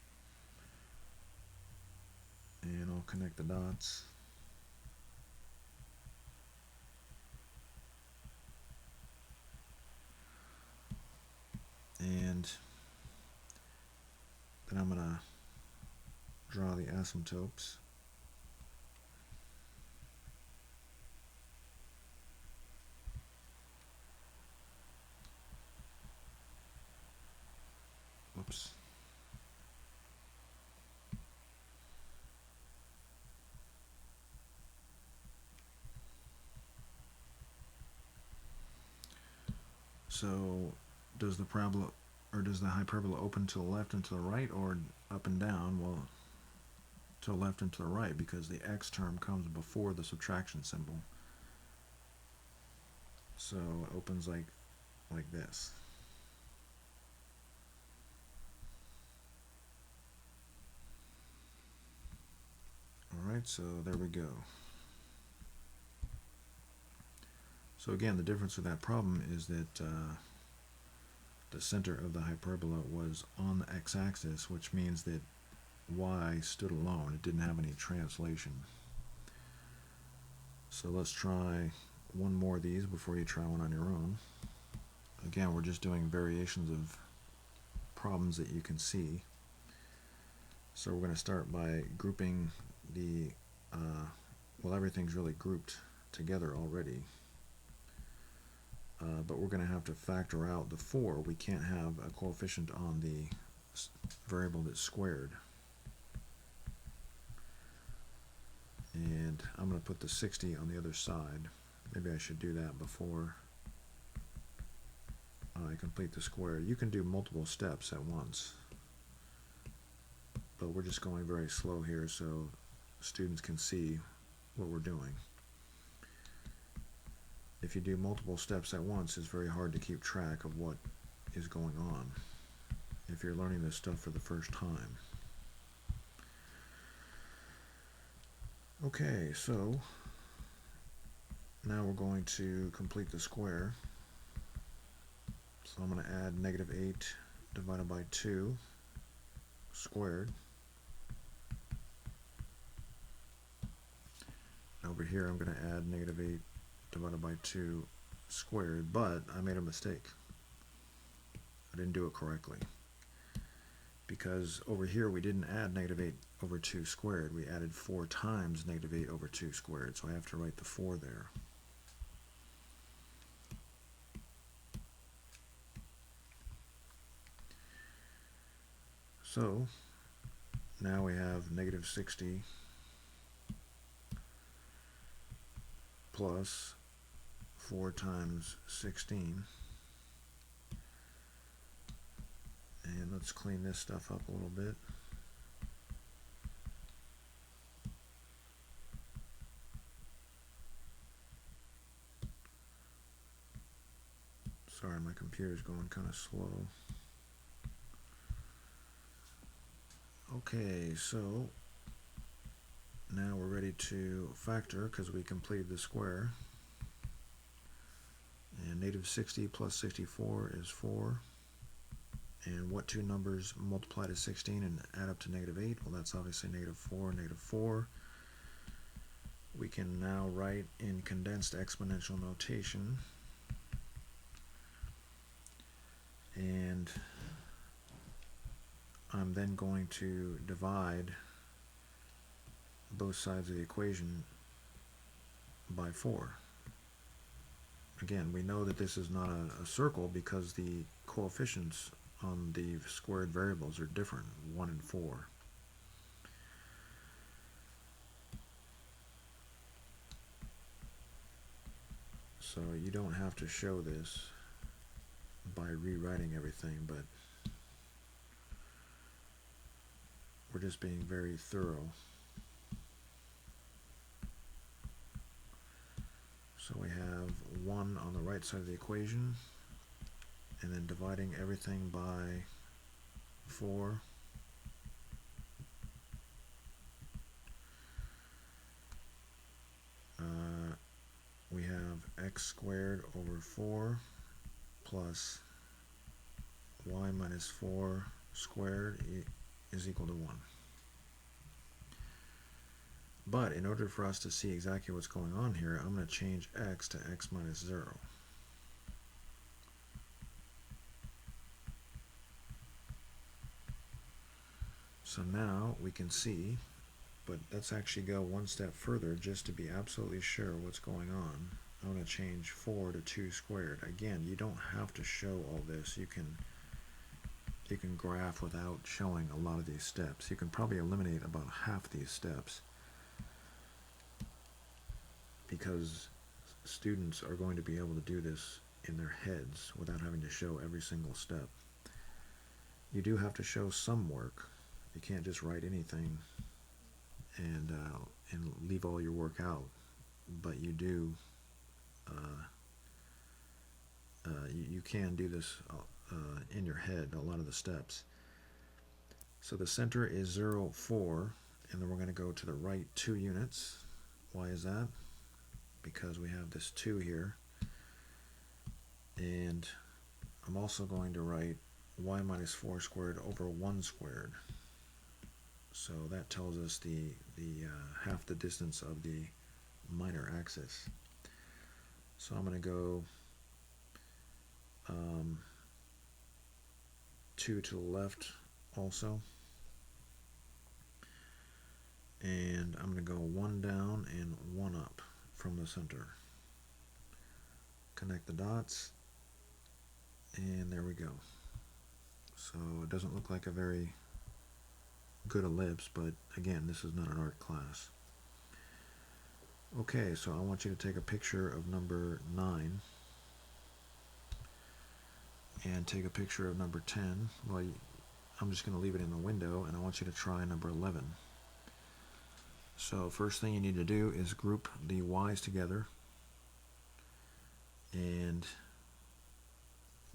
And I'll connect the dots. And then I'm going to draw the asymptotes. Whoops. So does the parabola, or does the hyperbola open to the left and to the right, or up and down? Well, to the left and to the right, because the x term comes before the subtraction symbol. So it opens like this. Alright, so there we go. So again, the difference with that problem is that the center of the hyperbola was on the x-axis, which means that y stood alone. It didn't have any translation. So let's try one more of these before you try one on your own. Again, we're just doing variations of problems that you can see. So we're going to start by grouping the, well, everything's really grouped together already. But we're going to have to factor out the 4. We can't have a coefficient on the variable that's squared. And I'm going to put the 60 on the other side. Maybe I should do that before I complete the square. You can do multiple steps at once, but we're just going very slow here so students can see what we're doing. If you do multiple steps at once, it's very hard to keep track of what is going on if you're learning this stuff for the first time. Okay, so now we're going to complete the square. So I'm going to add -8 divided by 2 squared. Over here I'm going to add -8 divided by 2 squared, but I made a mistake. I didn't do it correctly. Because over here we didn't add -8 over 2 squared. We added 4 times -8 over 2 squared, so I have to write the 4 there. So now we have -60 plus 4 times 16. And let's clean this stuff up a little bit. Sorry, my computer's going kind of slow. Okay, so now we're ready to factor because we completed the square. And -60 plus 64 is 4. And what two numbers multiply to 16 and add up to -8? Well, that's obviously -4, -4. We can now write in condensed exponential notation I'm then going to divide both sides of the equation by 4. Again, we know that this is not a circle because the coefficients on the squared variables are different, 1 and 4. So you don't have to show this by rewriting everything, but we're just being very thorough. So we have 1 on the right side of the equation, and then dividing everything by 4. We have x squared over 4 plus y minus 4 squared is equal to 1. But in order for us to see exactly what's going on here, I'm going to change x to x minus 0. So now we can see, but let's actually go one step further just to be absolutely sure what's going on. I'm going to change 4 to 2 squared. Again, you don't have to show all this. You can graph without showing a lot of these steps. You can probably eliminate about half these steps because students are going to be able to do this in their heads without having to show every single step. You do have to show some work. You can't just write anything and leave all your work out, but you do you can do this in your head, a lot of the steps. So the center is 0, 4, and then we're going to go to the right 2 units. Why is that? Because we have this 2 here, and I'm also going to write y minus 4 squared over 1 squared. So that tells us the half the distance of the minor axis. So I'm going to go 2 to the left also, and I'm going to go 1 down and 1 up from the center. Connect the dots, and there we go. So it doesn't look like a very good ellipse, but again, this is not an art class. Okay, so I want you to take a picture of number 9 and take a picture of number 10. Well, I'm just going to leave it in the window, and I want you to try number 11. So first thing you need to do is group the y's together, and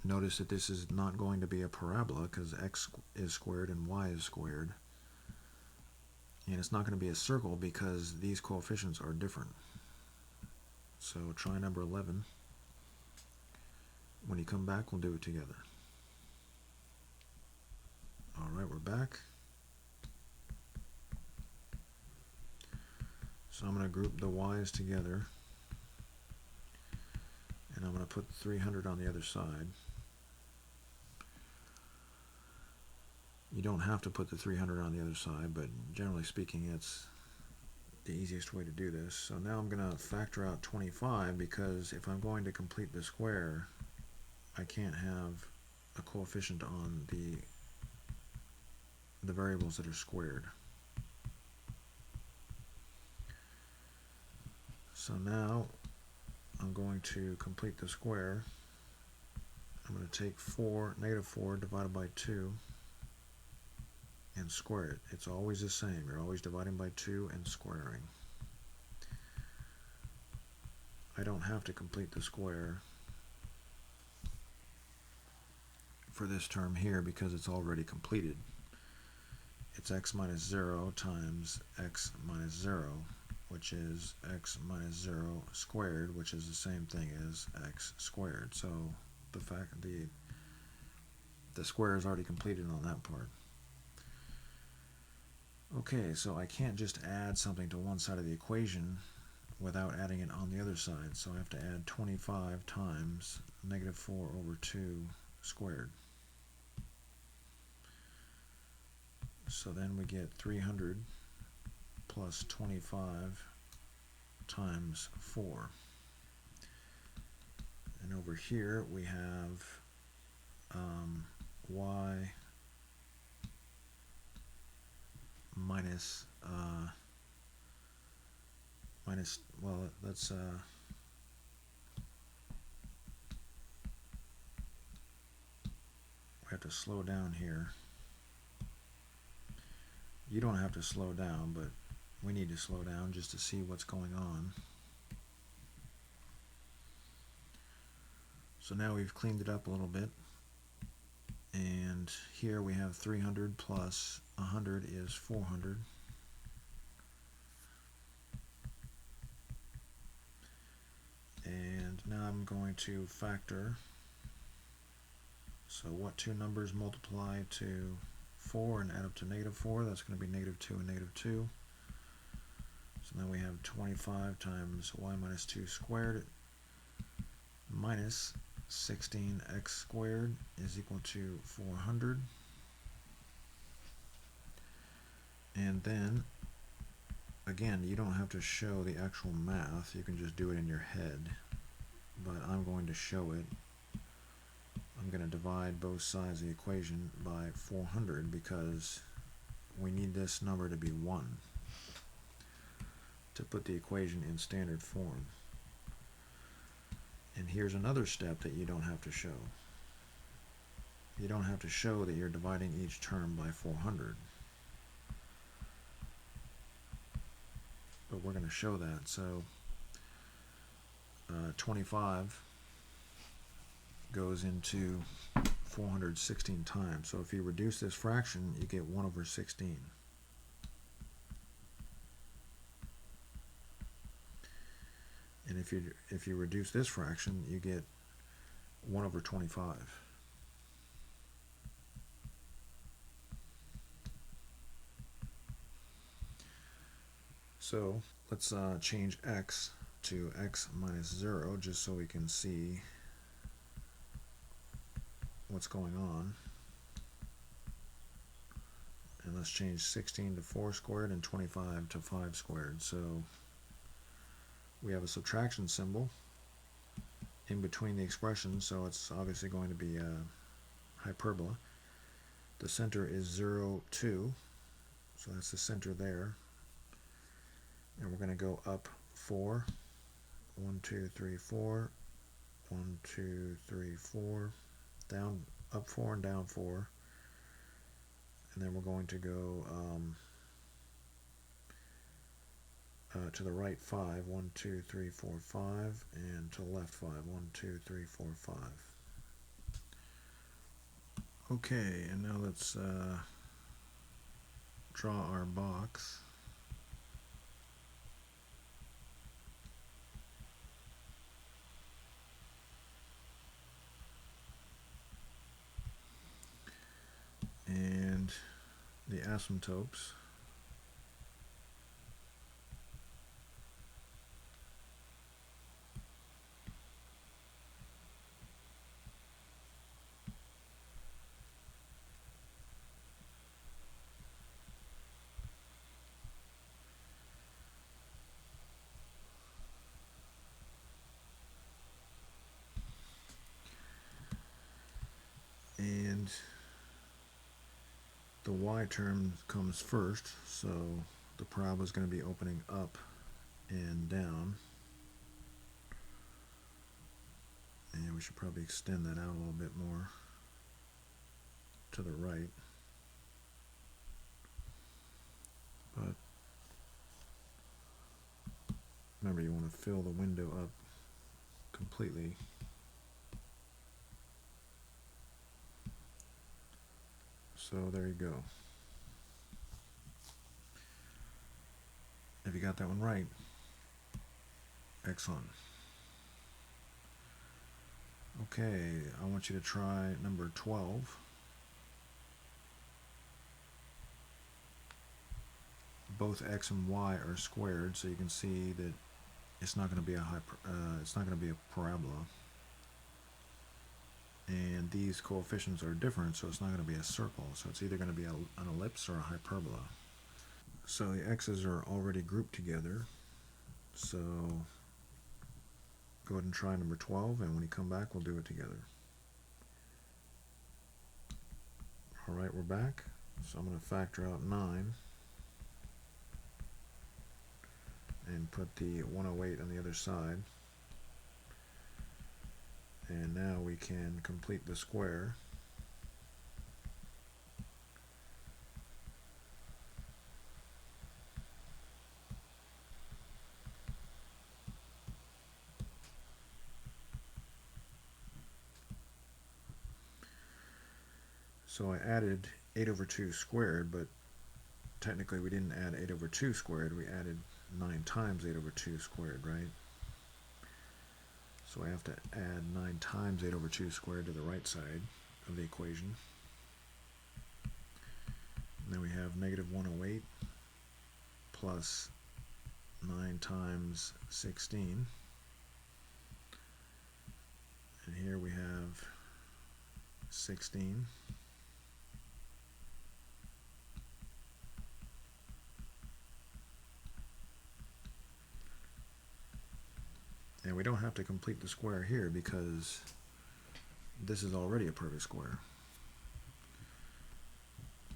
notice that this is not going to be a parabola because x is squared and y is squared. And it's not going to be a circle because these coefficients are different. So try number 11. When you come back, we'll do it together. Alright, we're back. So I'm going to group the y's together, and I'm going to put 300 on the other side. You don't have to put the 300 on the other side, but generally speaking, it's the easiest way to do this. So now I'm going to factor out 25 because if I'm going to complete the square, I can't have a coefficient on the variables that are squared. So now I'm going to complete the square. I'm going to take negative 4 divided by 2 and square it. It's always the same. You're always dividing by 2 and squaring. I don't have to complete the square for this term here because it's already completed. It's x minus 0 times x minus 0, which is x minus 0 squared, which is the same thing as x squared. So the square is already completed on that part. Okay, so I can't just add something to one side of the equation without adding it on the other side. So I have to add 25 times negative 4 over 2 squared. So then we get 300 plus 25 times 4. And over here we have y minus, well, let's, we have to slow down here. You don't have to slow down, but we need to slow down just to see what's going on. So now we've cleaned it up a little bit, and here we have 300 plus 100 is 400. And now I'm going to factor. So what two numbers multiply to 4 and add up to -4? That's going to be -2 and -2. So now we have 25 times y minus 2 squared minus 16x squared is equal to 400. And then, again, you don't have to show the actual math. You can just do it in your head. But I'm going to show it. I'm going to divide both sides of the equation by 400 because we need this number to be 1 to put the equation in standard form. And here's another step that you don't have to show. You don't have to show that you're dividing each term by 400. But we're going to show that. So 25 goes into 416 times. So if you reduce this fraction, you get 1 over 16. And if you reduce this fraction, you get 1 over 25. So let's change x to x minus 0 just so we can see what's going on. And let's change 16 to 4 squared and 25 to 5 squared. So we have a subtraction symbol in between the expressions, so it's obviously going to be a hyperbola. The center is 0, 2, so that's the center there. And we're going to go up 4, 1, 2, 3, 4, 1, 2, 3, 4, down, up 4 and down 4, and then we're going to go to the right 5, 1, 2, 3, 4, 5, and to the left 5, 1, 2, 3, 4, 5. Okay, and now let's draw our box. And the asymptotes. And the y term comes first, so the parabola is going to be opening up and down. And we should probably extend that out a little bit more to the right. But remember, you want to fill the window up completely. So there you go. If you got that one right, excellent. Okay, I want you to try number 12. Both x and y are squared, so you can see that it's not going to be a parabola. And these coefficients are different, so it's not going to be a circle. So it's either going to be an ellipse or a hyperbola. So the x's are already grouped together. So go ahead and try number 12, and when you come back, we'll do it together. All right, we're back. So I'm going to factor out 9 and put the 108 on the other side. And now we can complete the square. So I added 8 over 2 squared, but technically we didn't add 8 over 2 squared, we added 9 times 8 over 2 squared, right? So I have to add 9 times 8 over 2 squared to the right side of the equation. And then we have negative 108 plus 9 times 16. And here we have 16. And we don't have to complete the square here because this is already a perfect square.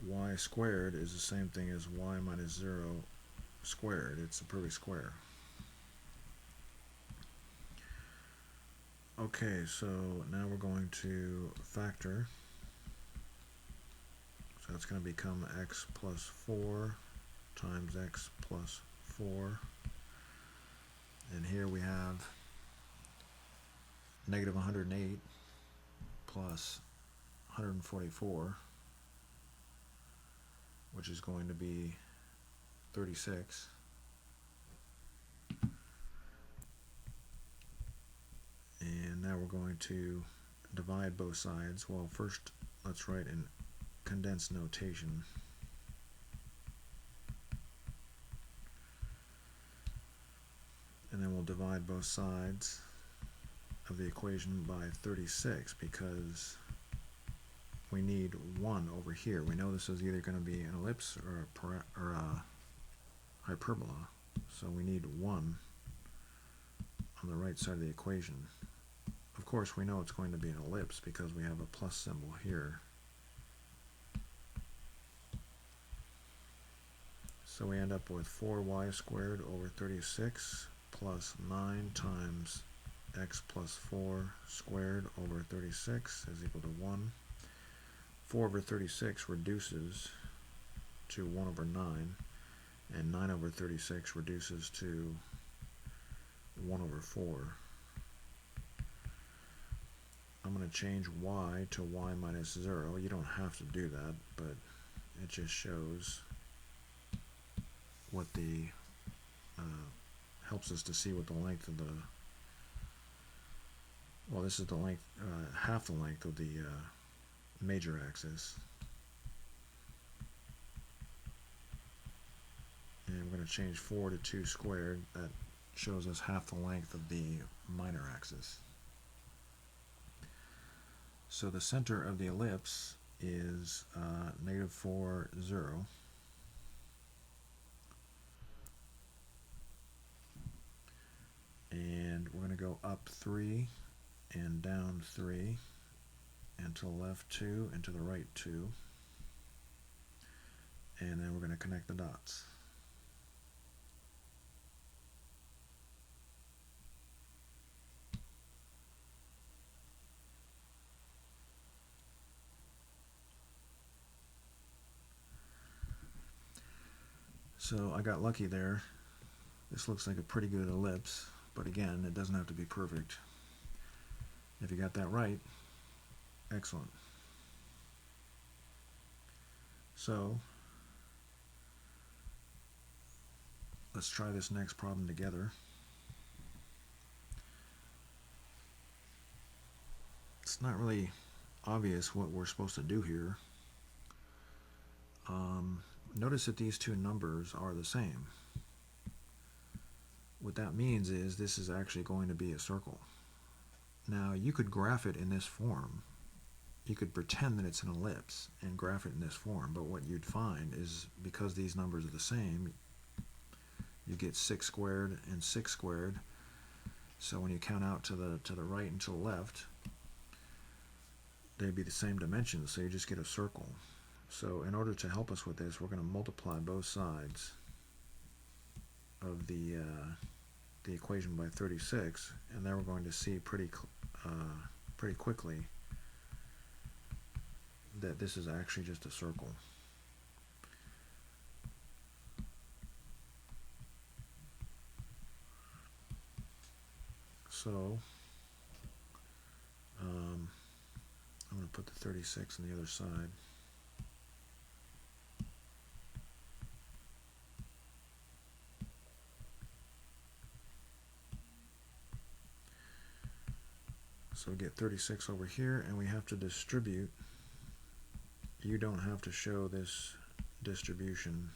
Y squared is the same thing as y minus 0 squared. It's a perfect square. Okay, so now we're going to factor. So that's going to become x plus 4 times x plus 4. And here we have negative 108 plus 144, which is going to be 36. And now we're going to divide both sides. Well, first let's write in condensed notation. And then we'll divide both sides of the equation by 36 because we need 1 over here. We know this is either going to be an ellipse or a hyperbola. So we need 1 on the right side of the equation. Of course, we know it's going to be an ellipse because we have a plus symbol here. So we end up with 4y squared over 36 plus 9 times x plus 4 squared over 36 is equal to 1. 4 over 36 reduces to 1 over 9, and 9 over 36 reduces to 1 over 4. I'm going to change y to y minus 0. You don't have to do that, but it just shows what the helps us to see what the length of the, well, this is the length, half the length of the major axis. And we're going to change 4 to 2 squared. That shows us half the length of the minor axis. So the center of the ellipse is negative 4, 0. And we're going to go up 3 and down 3 and to the left 2 and to the right 2. And then we're going to connect the dots. So I got lucky there. This looks like a pretty good ellipse, but again, it doesn't have to be perfect. If you got that right, excellent. So let's try this next problem together. It's not really obvious what we're supposed to do here. Notice that these two numbers are the same. What that means is this is actually going to be a circle. Now you could graph it in this form, you could pretend that it's an ellipse and graph it in this form, but what you'd find is because these numbers are the same, you get 6 squared and 6 squared. So when you count out to the right and to the left, they'd be the same dimensions, so you just get a circle. So in order to help us with this, we're going to multiply both sides of the equation by 36, and then we're going to see pretty quickly that this is actually just a circle. So I'm going to put the 36 on the other side. So we get 36 over here, and we have to distribute. You don't have to show this distribution.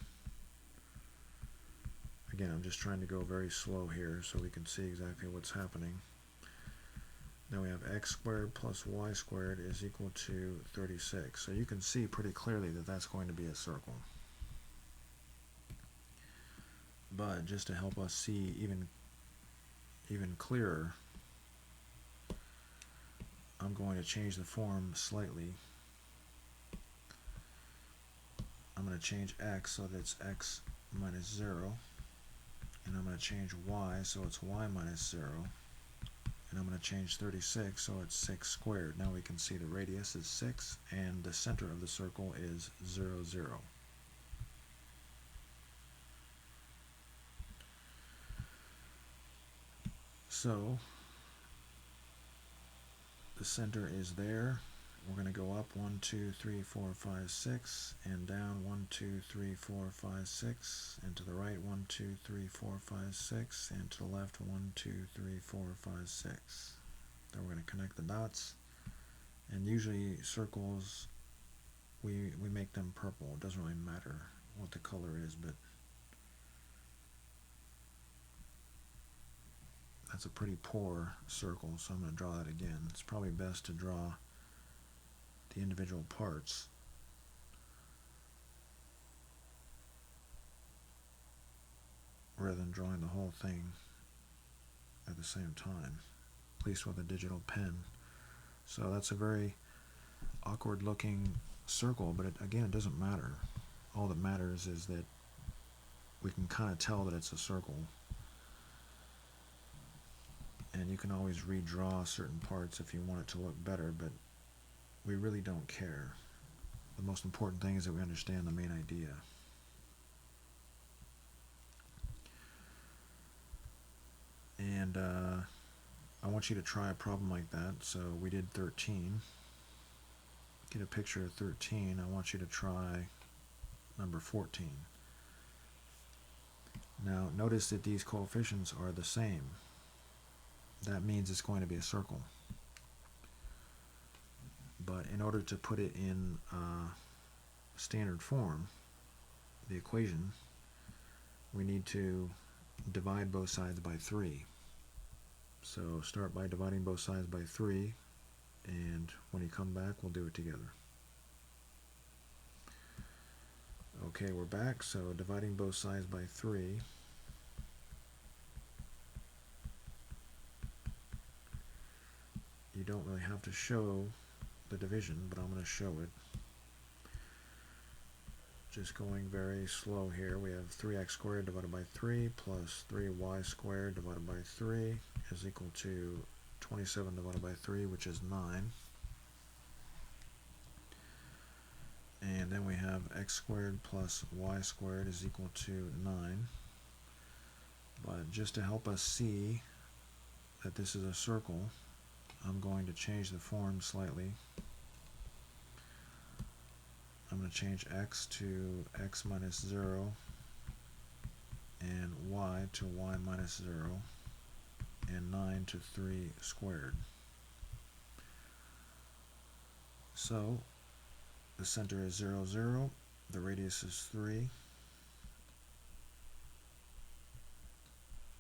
Again, I'm just trying to go very slow here so we can see exactly what's happening. Now we have x squared plus y squared is equal to 36. So you can see pretty clearly that that's going to be a circle. But just to help us see even clearer, I'm going to change the form slightly. I'm going to change x so that it's x minus 0. And I'm going to change y so it's y minus 0. And I'm going to change 36 so it's 6 squared. Now we can see the radius is 6 and the center of the circle is 0, 0. So the center is there. We're going to go up 1, 2, 3, 4, 5, 6, and down 1, 2, 3, 4, 5, 6, and to the right 1, 2, 3, 4, 5, 6, and to the left 1, 2, 3, 4, 5, 6. Then we're going to connect the dots, and usually circles, we make them purple. It doesn't really matter what the color is, but that's a pretty poor circle, so I'm going to draw that again. It's probably best to draw the individual parts. Rather than drawing the whole thing at the same time, at least with a digital pen. So that's a very awkward looking circle, but again, it doesn't matter. All that matters is that we can kind of tell that it's a circle. And you can always redraw certain parts if you want it to look better, but we really don't care. The most important thing is that we understand the main idea. And I want you to try a problem like that. So we did 13. Get a picture of 13. I want you to try number 14. Now notice that these coefficients are the same. That means it's going to be a circle. But in order to put it in standard form, the equation, we need to divide both sides by 3. So start by dividing both sides by 3, and when you come back, we'll do it together. Okay, we're back. So dividing both sides by 3. You don't really have to show the division, but I'm going to show it. Just going very slow here. We have 3x squared divided by 3 plus 3y squared divided by 3 is equal to 27 divided by 3, which is 9. And then we have x squared plus y squared is equal to 9. But just to help us see that this is a circle, I'm going to change the form slightly. I'm going to change x to x minus 0 and y to y minus 0 and 9 to 3 squared. So the center is 0, 0, the radius is 3,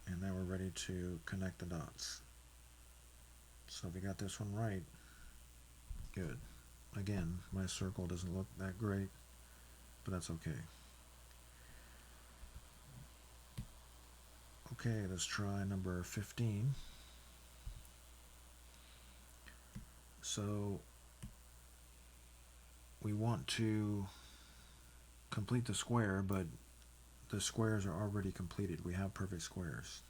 and now we're ready to connect the dots. So if we got this one right, good. Again, my circle doesn't look that great, but that's okay. Okay, let's try number 15. So we want to complete the square, but the squares are already completed. We have perfect squares.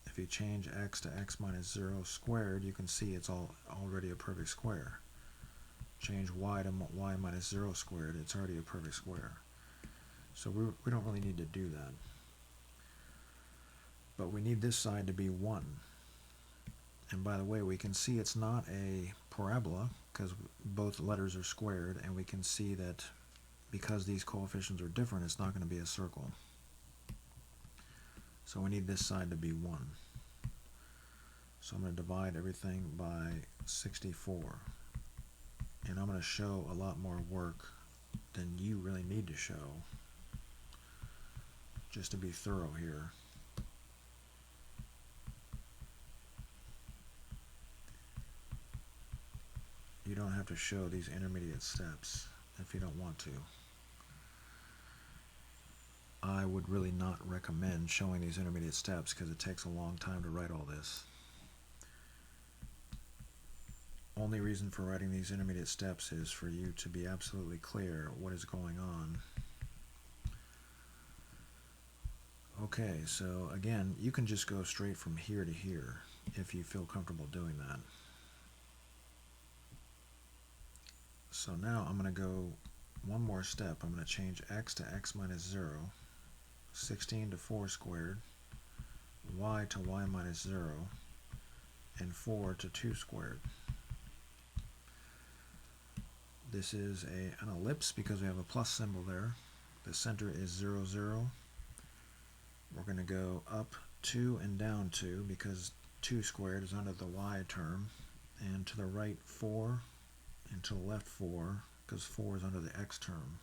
If you change x to x minus 0 squared, you can see it's already a perfect square. Change y to y minus 0 squared, it's already a perfect square. So we don't really need to do that. But we need this side to be 1. And by the way, we can see it's not a parabola because both letters are squared, and we can see that because these coefficients are different, it's not going to be a circle. So we need this side to be 1. So I'm going to divide everything by 64. And I'm going to show a lot more work than you really need to show, just to be thorough here. You don't have to show these intermediate steps if you don't want to. I would really not recommend showing these intermediate steps because it takes a long time to write all this. Only reason for writing these intermediate steps is for you to be absolutely clear what is going on. Okay, so again, you can just go straight from here to here if you feel comfortable doing that. So now I'm going to go one more step. I'm going to change x to x minus 0, 16 to 4 squared, y to y minus 0, and 4 to 2 squared. This is an ellipse because we have a plus symbol there. The center is 0, 0. We're going to go up 2 and down 2 because 2 squared is under the y term, and to the right 4, and to the left 4 because 4 is under the x term.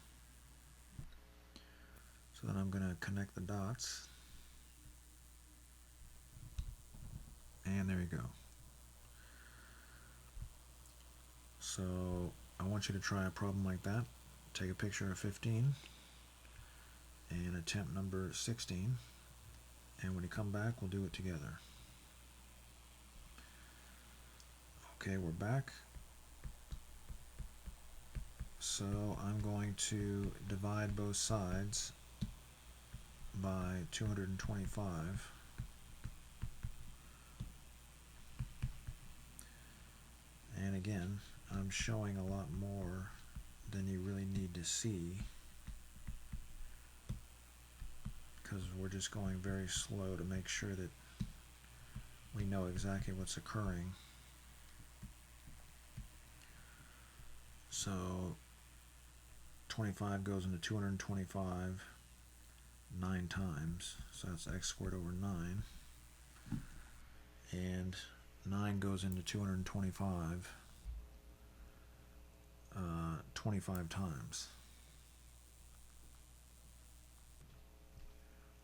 So then I'm going to connect the dots, and there you go. So I want you to try a problem like that. Take a picture of 15 and attempt number 16, and when you come back we'll do it together. Okay, we're back. So I'm going to divide both sides by 225. And again, I'm showing a lot more than you really need to see because we're just going very slow to make sure that we know exactly what's occurring. So 25 goes into 225 9 times, so that's x squared over 9, and 9 goes into 225 25 times.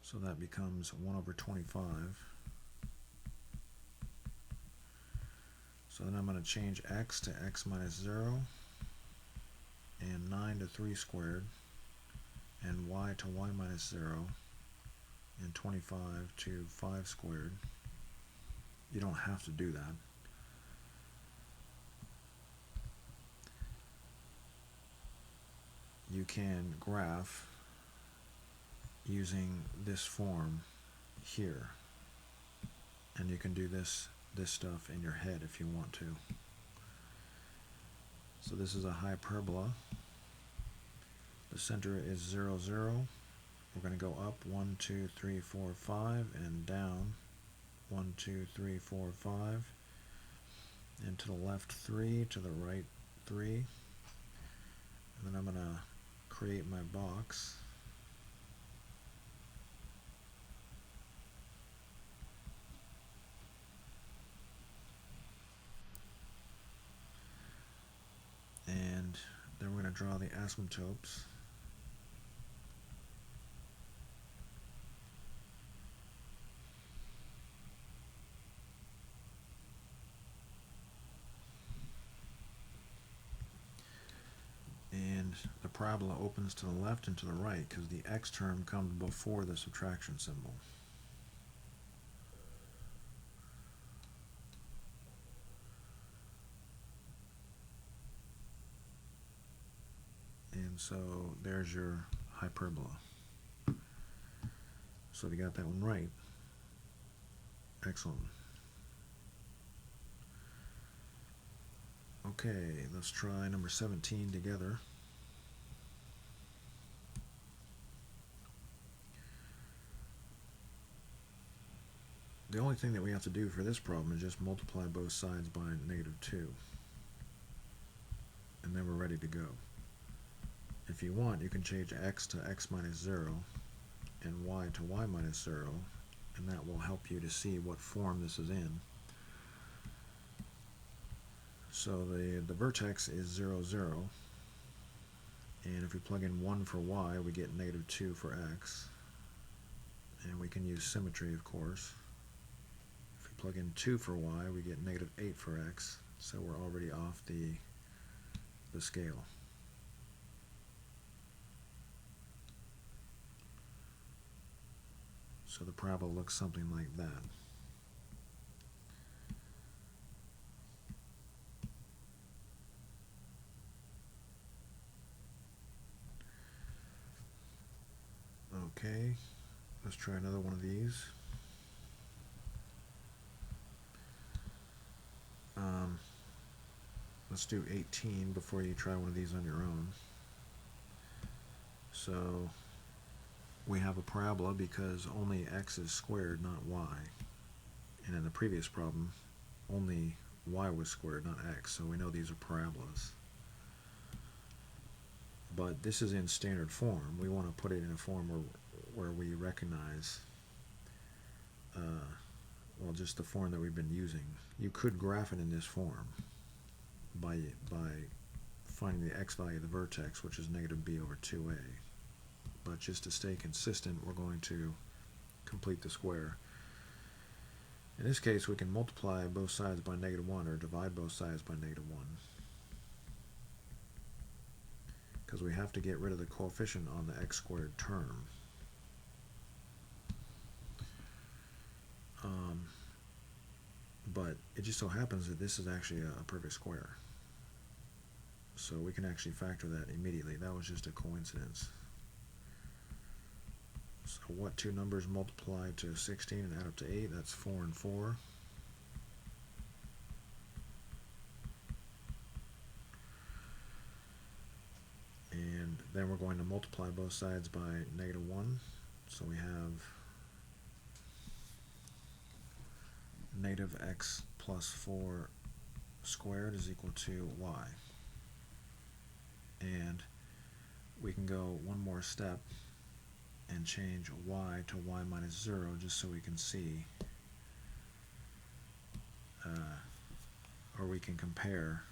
So that becomes 1 over 25. So then I'm going to change x to x minus 0, and 9 to 3 squared, and y to y minus 0, and 25 to 5 squared. You don't have to do that. You can graph using this form here, and you can do this stuff in your head if you want to. So this is a hyperbola. The center is 0, 0. We're going to go up 1, 2, 3, 4, 5, and down 1, 2, 3, 4, 5, and to the left 3, to the right 3, and then I'm going to create my box. And then we're going to draw the asymptotes. the parabola opens to the left and to the right because the x term comes before the subtraction symbol. And so there's your hyperbola. So if you got that one right, excellent. Okay, let's try number 17 together. The only thing that we have to do for this problem is just multiply both sides by -2. And then we're ready to go. If you want, you can change x to x minus 0 and y to y minus 0, and that will help you to see what form this is in. So the vertex is 0, 0, and if we plug in 1 for y, we get -2 for x, and we can use symmetry, of course. If we plug in 2 for y, we get -8 for x, so we're already off the scale. So the parabola looks something like that. Okay, let's try another one of these. Let's do 18 before you try one of these on your own. So we have a parabola because only x is squared, not y. And in the previous problem, only y was squared, not x. So we know these are parabolas. But this is in standard form. We want to put it in a form where we recognize, well, just the form that we've been using. You could graph it in this form by finding the x value of the vertex, which is -b over 2a. But just to stay consistent, we're going to complete the square. In this case, we can multiply both sides by -1 or divide both sides by -1. Because we have to get rid of the coefficient on the x squared term. But it just so happens that this is actually a perfect square. So we can actually factor that immediately. That was just a coincidence. So what two numbers multiply to 16 and add up to 8? That's 4 and 4. And then we're going to multiply both sides by -1. So we have -x plus 4 squared is equal to y. And we can go one more step and change y to y minus 0 just so we can see, or we can compare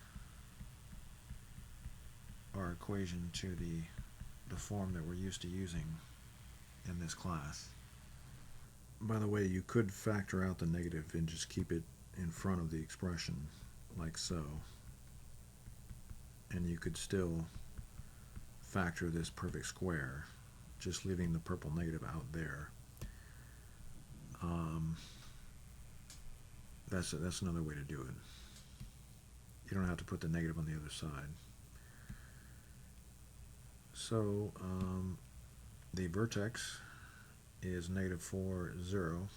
our equation to the form that we're used to using in this class. By the way, you could factor out the negative and just keep it in front of the expression, like so. And you could still factor this perfect square, just leaving the purple negative out there. That's another way to do it. You don't have to put the negative on the other side. So the vertex is -4, 0.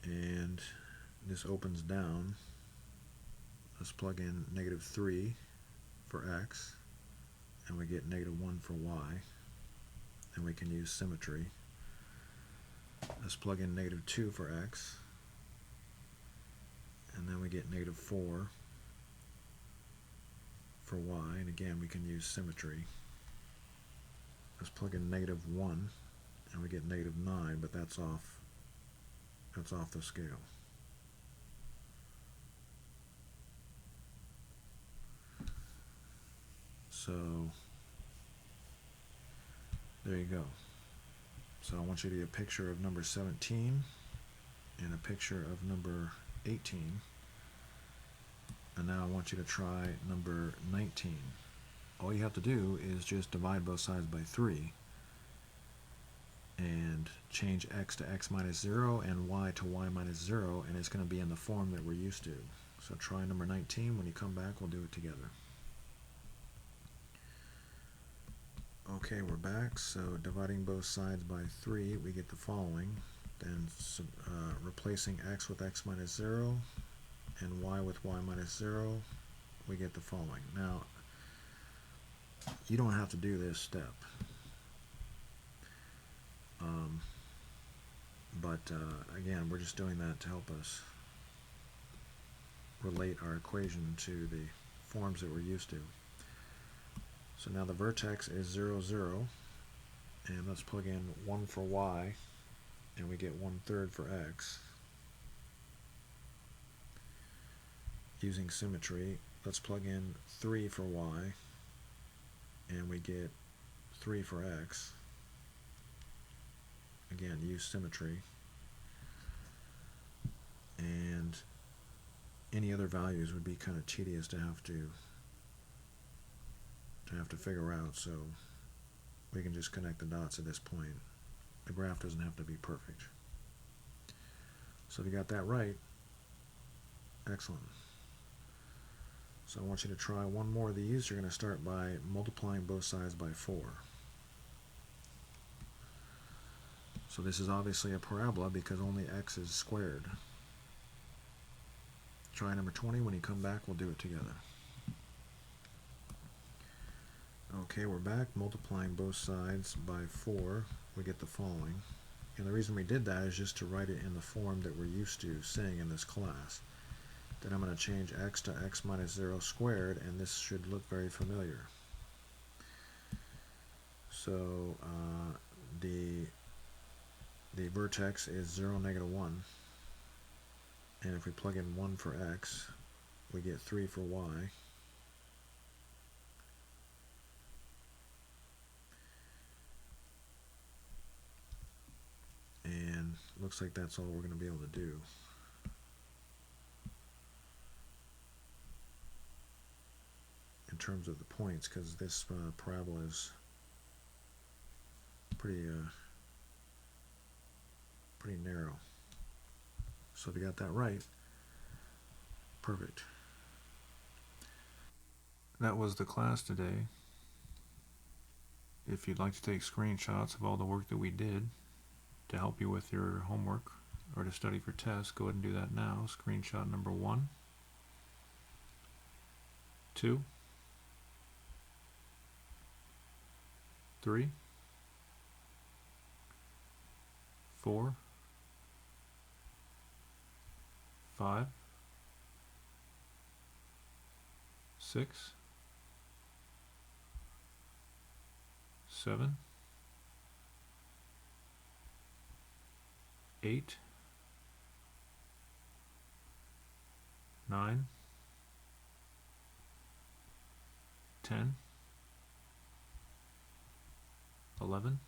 And this opens down. Let's plug in -3 for x, and we get -1 for y, and we can use symmetry. Let's plug in -2 for x, and then we get -4 for y, and again we can use symmetry. Let's plug in -1, and we get -9, but that's off the scale. So there you go. So I want you to get a picture of number 17 and a picture of number 18, and now I want you to try number 19. All you have to do is just divide both sides by 3 and change x to x minus 0 and y to y minus 0, and it's going to be in the form that we're used to. So try number 19. When you come back, we'll do it together. Okay, we're back. So dividing both sides by 3, we get the following. Then replacing x with x minus 0 and y with y minus 0, we get the following. Now, you don't have to do this step. Again, we're just doing that to help us relate our equation to the forms that we're used to. So now the vertex is 0, 0, and let's plug in 1 for y, and we get 1/3 for x. Using symmetry, let's plug in 3 for y, and we get 3 for x. Again, use symmetry. And any other values would be kind of tedious to have to figure out, so we can just connect the dots at this point. The graph doesn't have to be perfect. So if you got that right, excellent. So I want you to try one more of these. You're going to start by multiplying both sides by 4. So this is obviously a parabola because only x is squared. Try number 20. When you come back, we'll do it together. Okay, we're back. Multiplying both sides by 4, we get the following. And the reason we did that is just to write it in the form that we're used to seeing in this class. Then I'm going to change x to x minus 0 squared, and this should look very familiar. So the vertex is 0, negative 1. And if we plug in 1 for x, we get 3 for y. And looks like that's all we're going to be able to do. In terms of the points, because this parabola is pretty narrow. So if you got that right, perfect. That was the class today. If you'd like to take screenshots of all the work that we did to help you with your homework or to study for tests, go ahead and do that now. Screenshot number 1, 2, 3, 4, 5, 6, 7, 8, 9, 10, 11,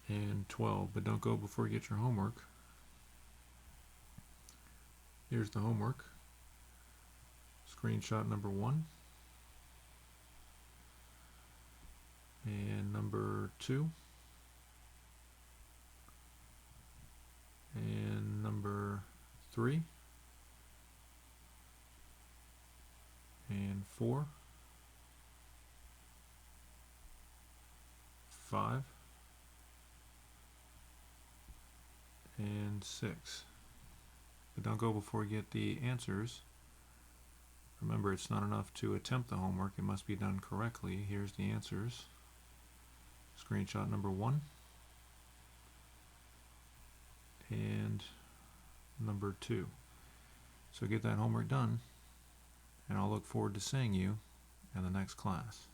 and 12. But don't go before you get your homework. Here's the homework. Screenshot number 1 and number 2 and number 3 and 4, 5, and 6. But don't go before you get the answers. Remember, it's not enough to attempt the homework, it must be done correctly. Here's the answers. Screenshot number 1 and number 2. So get that homework done, and I'll look forward to seeing you in the next class.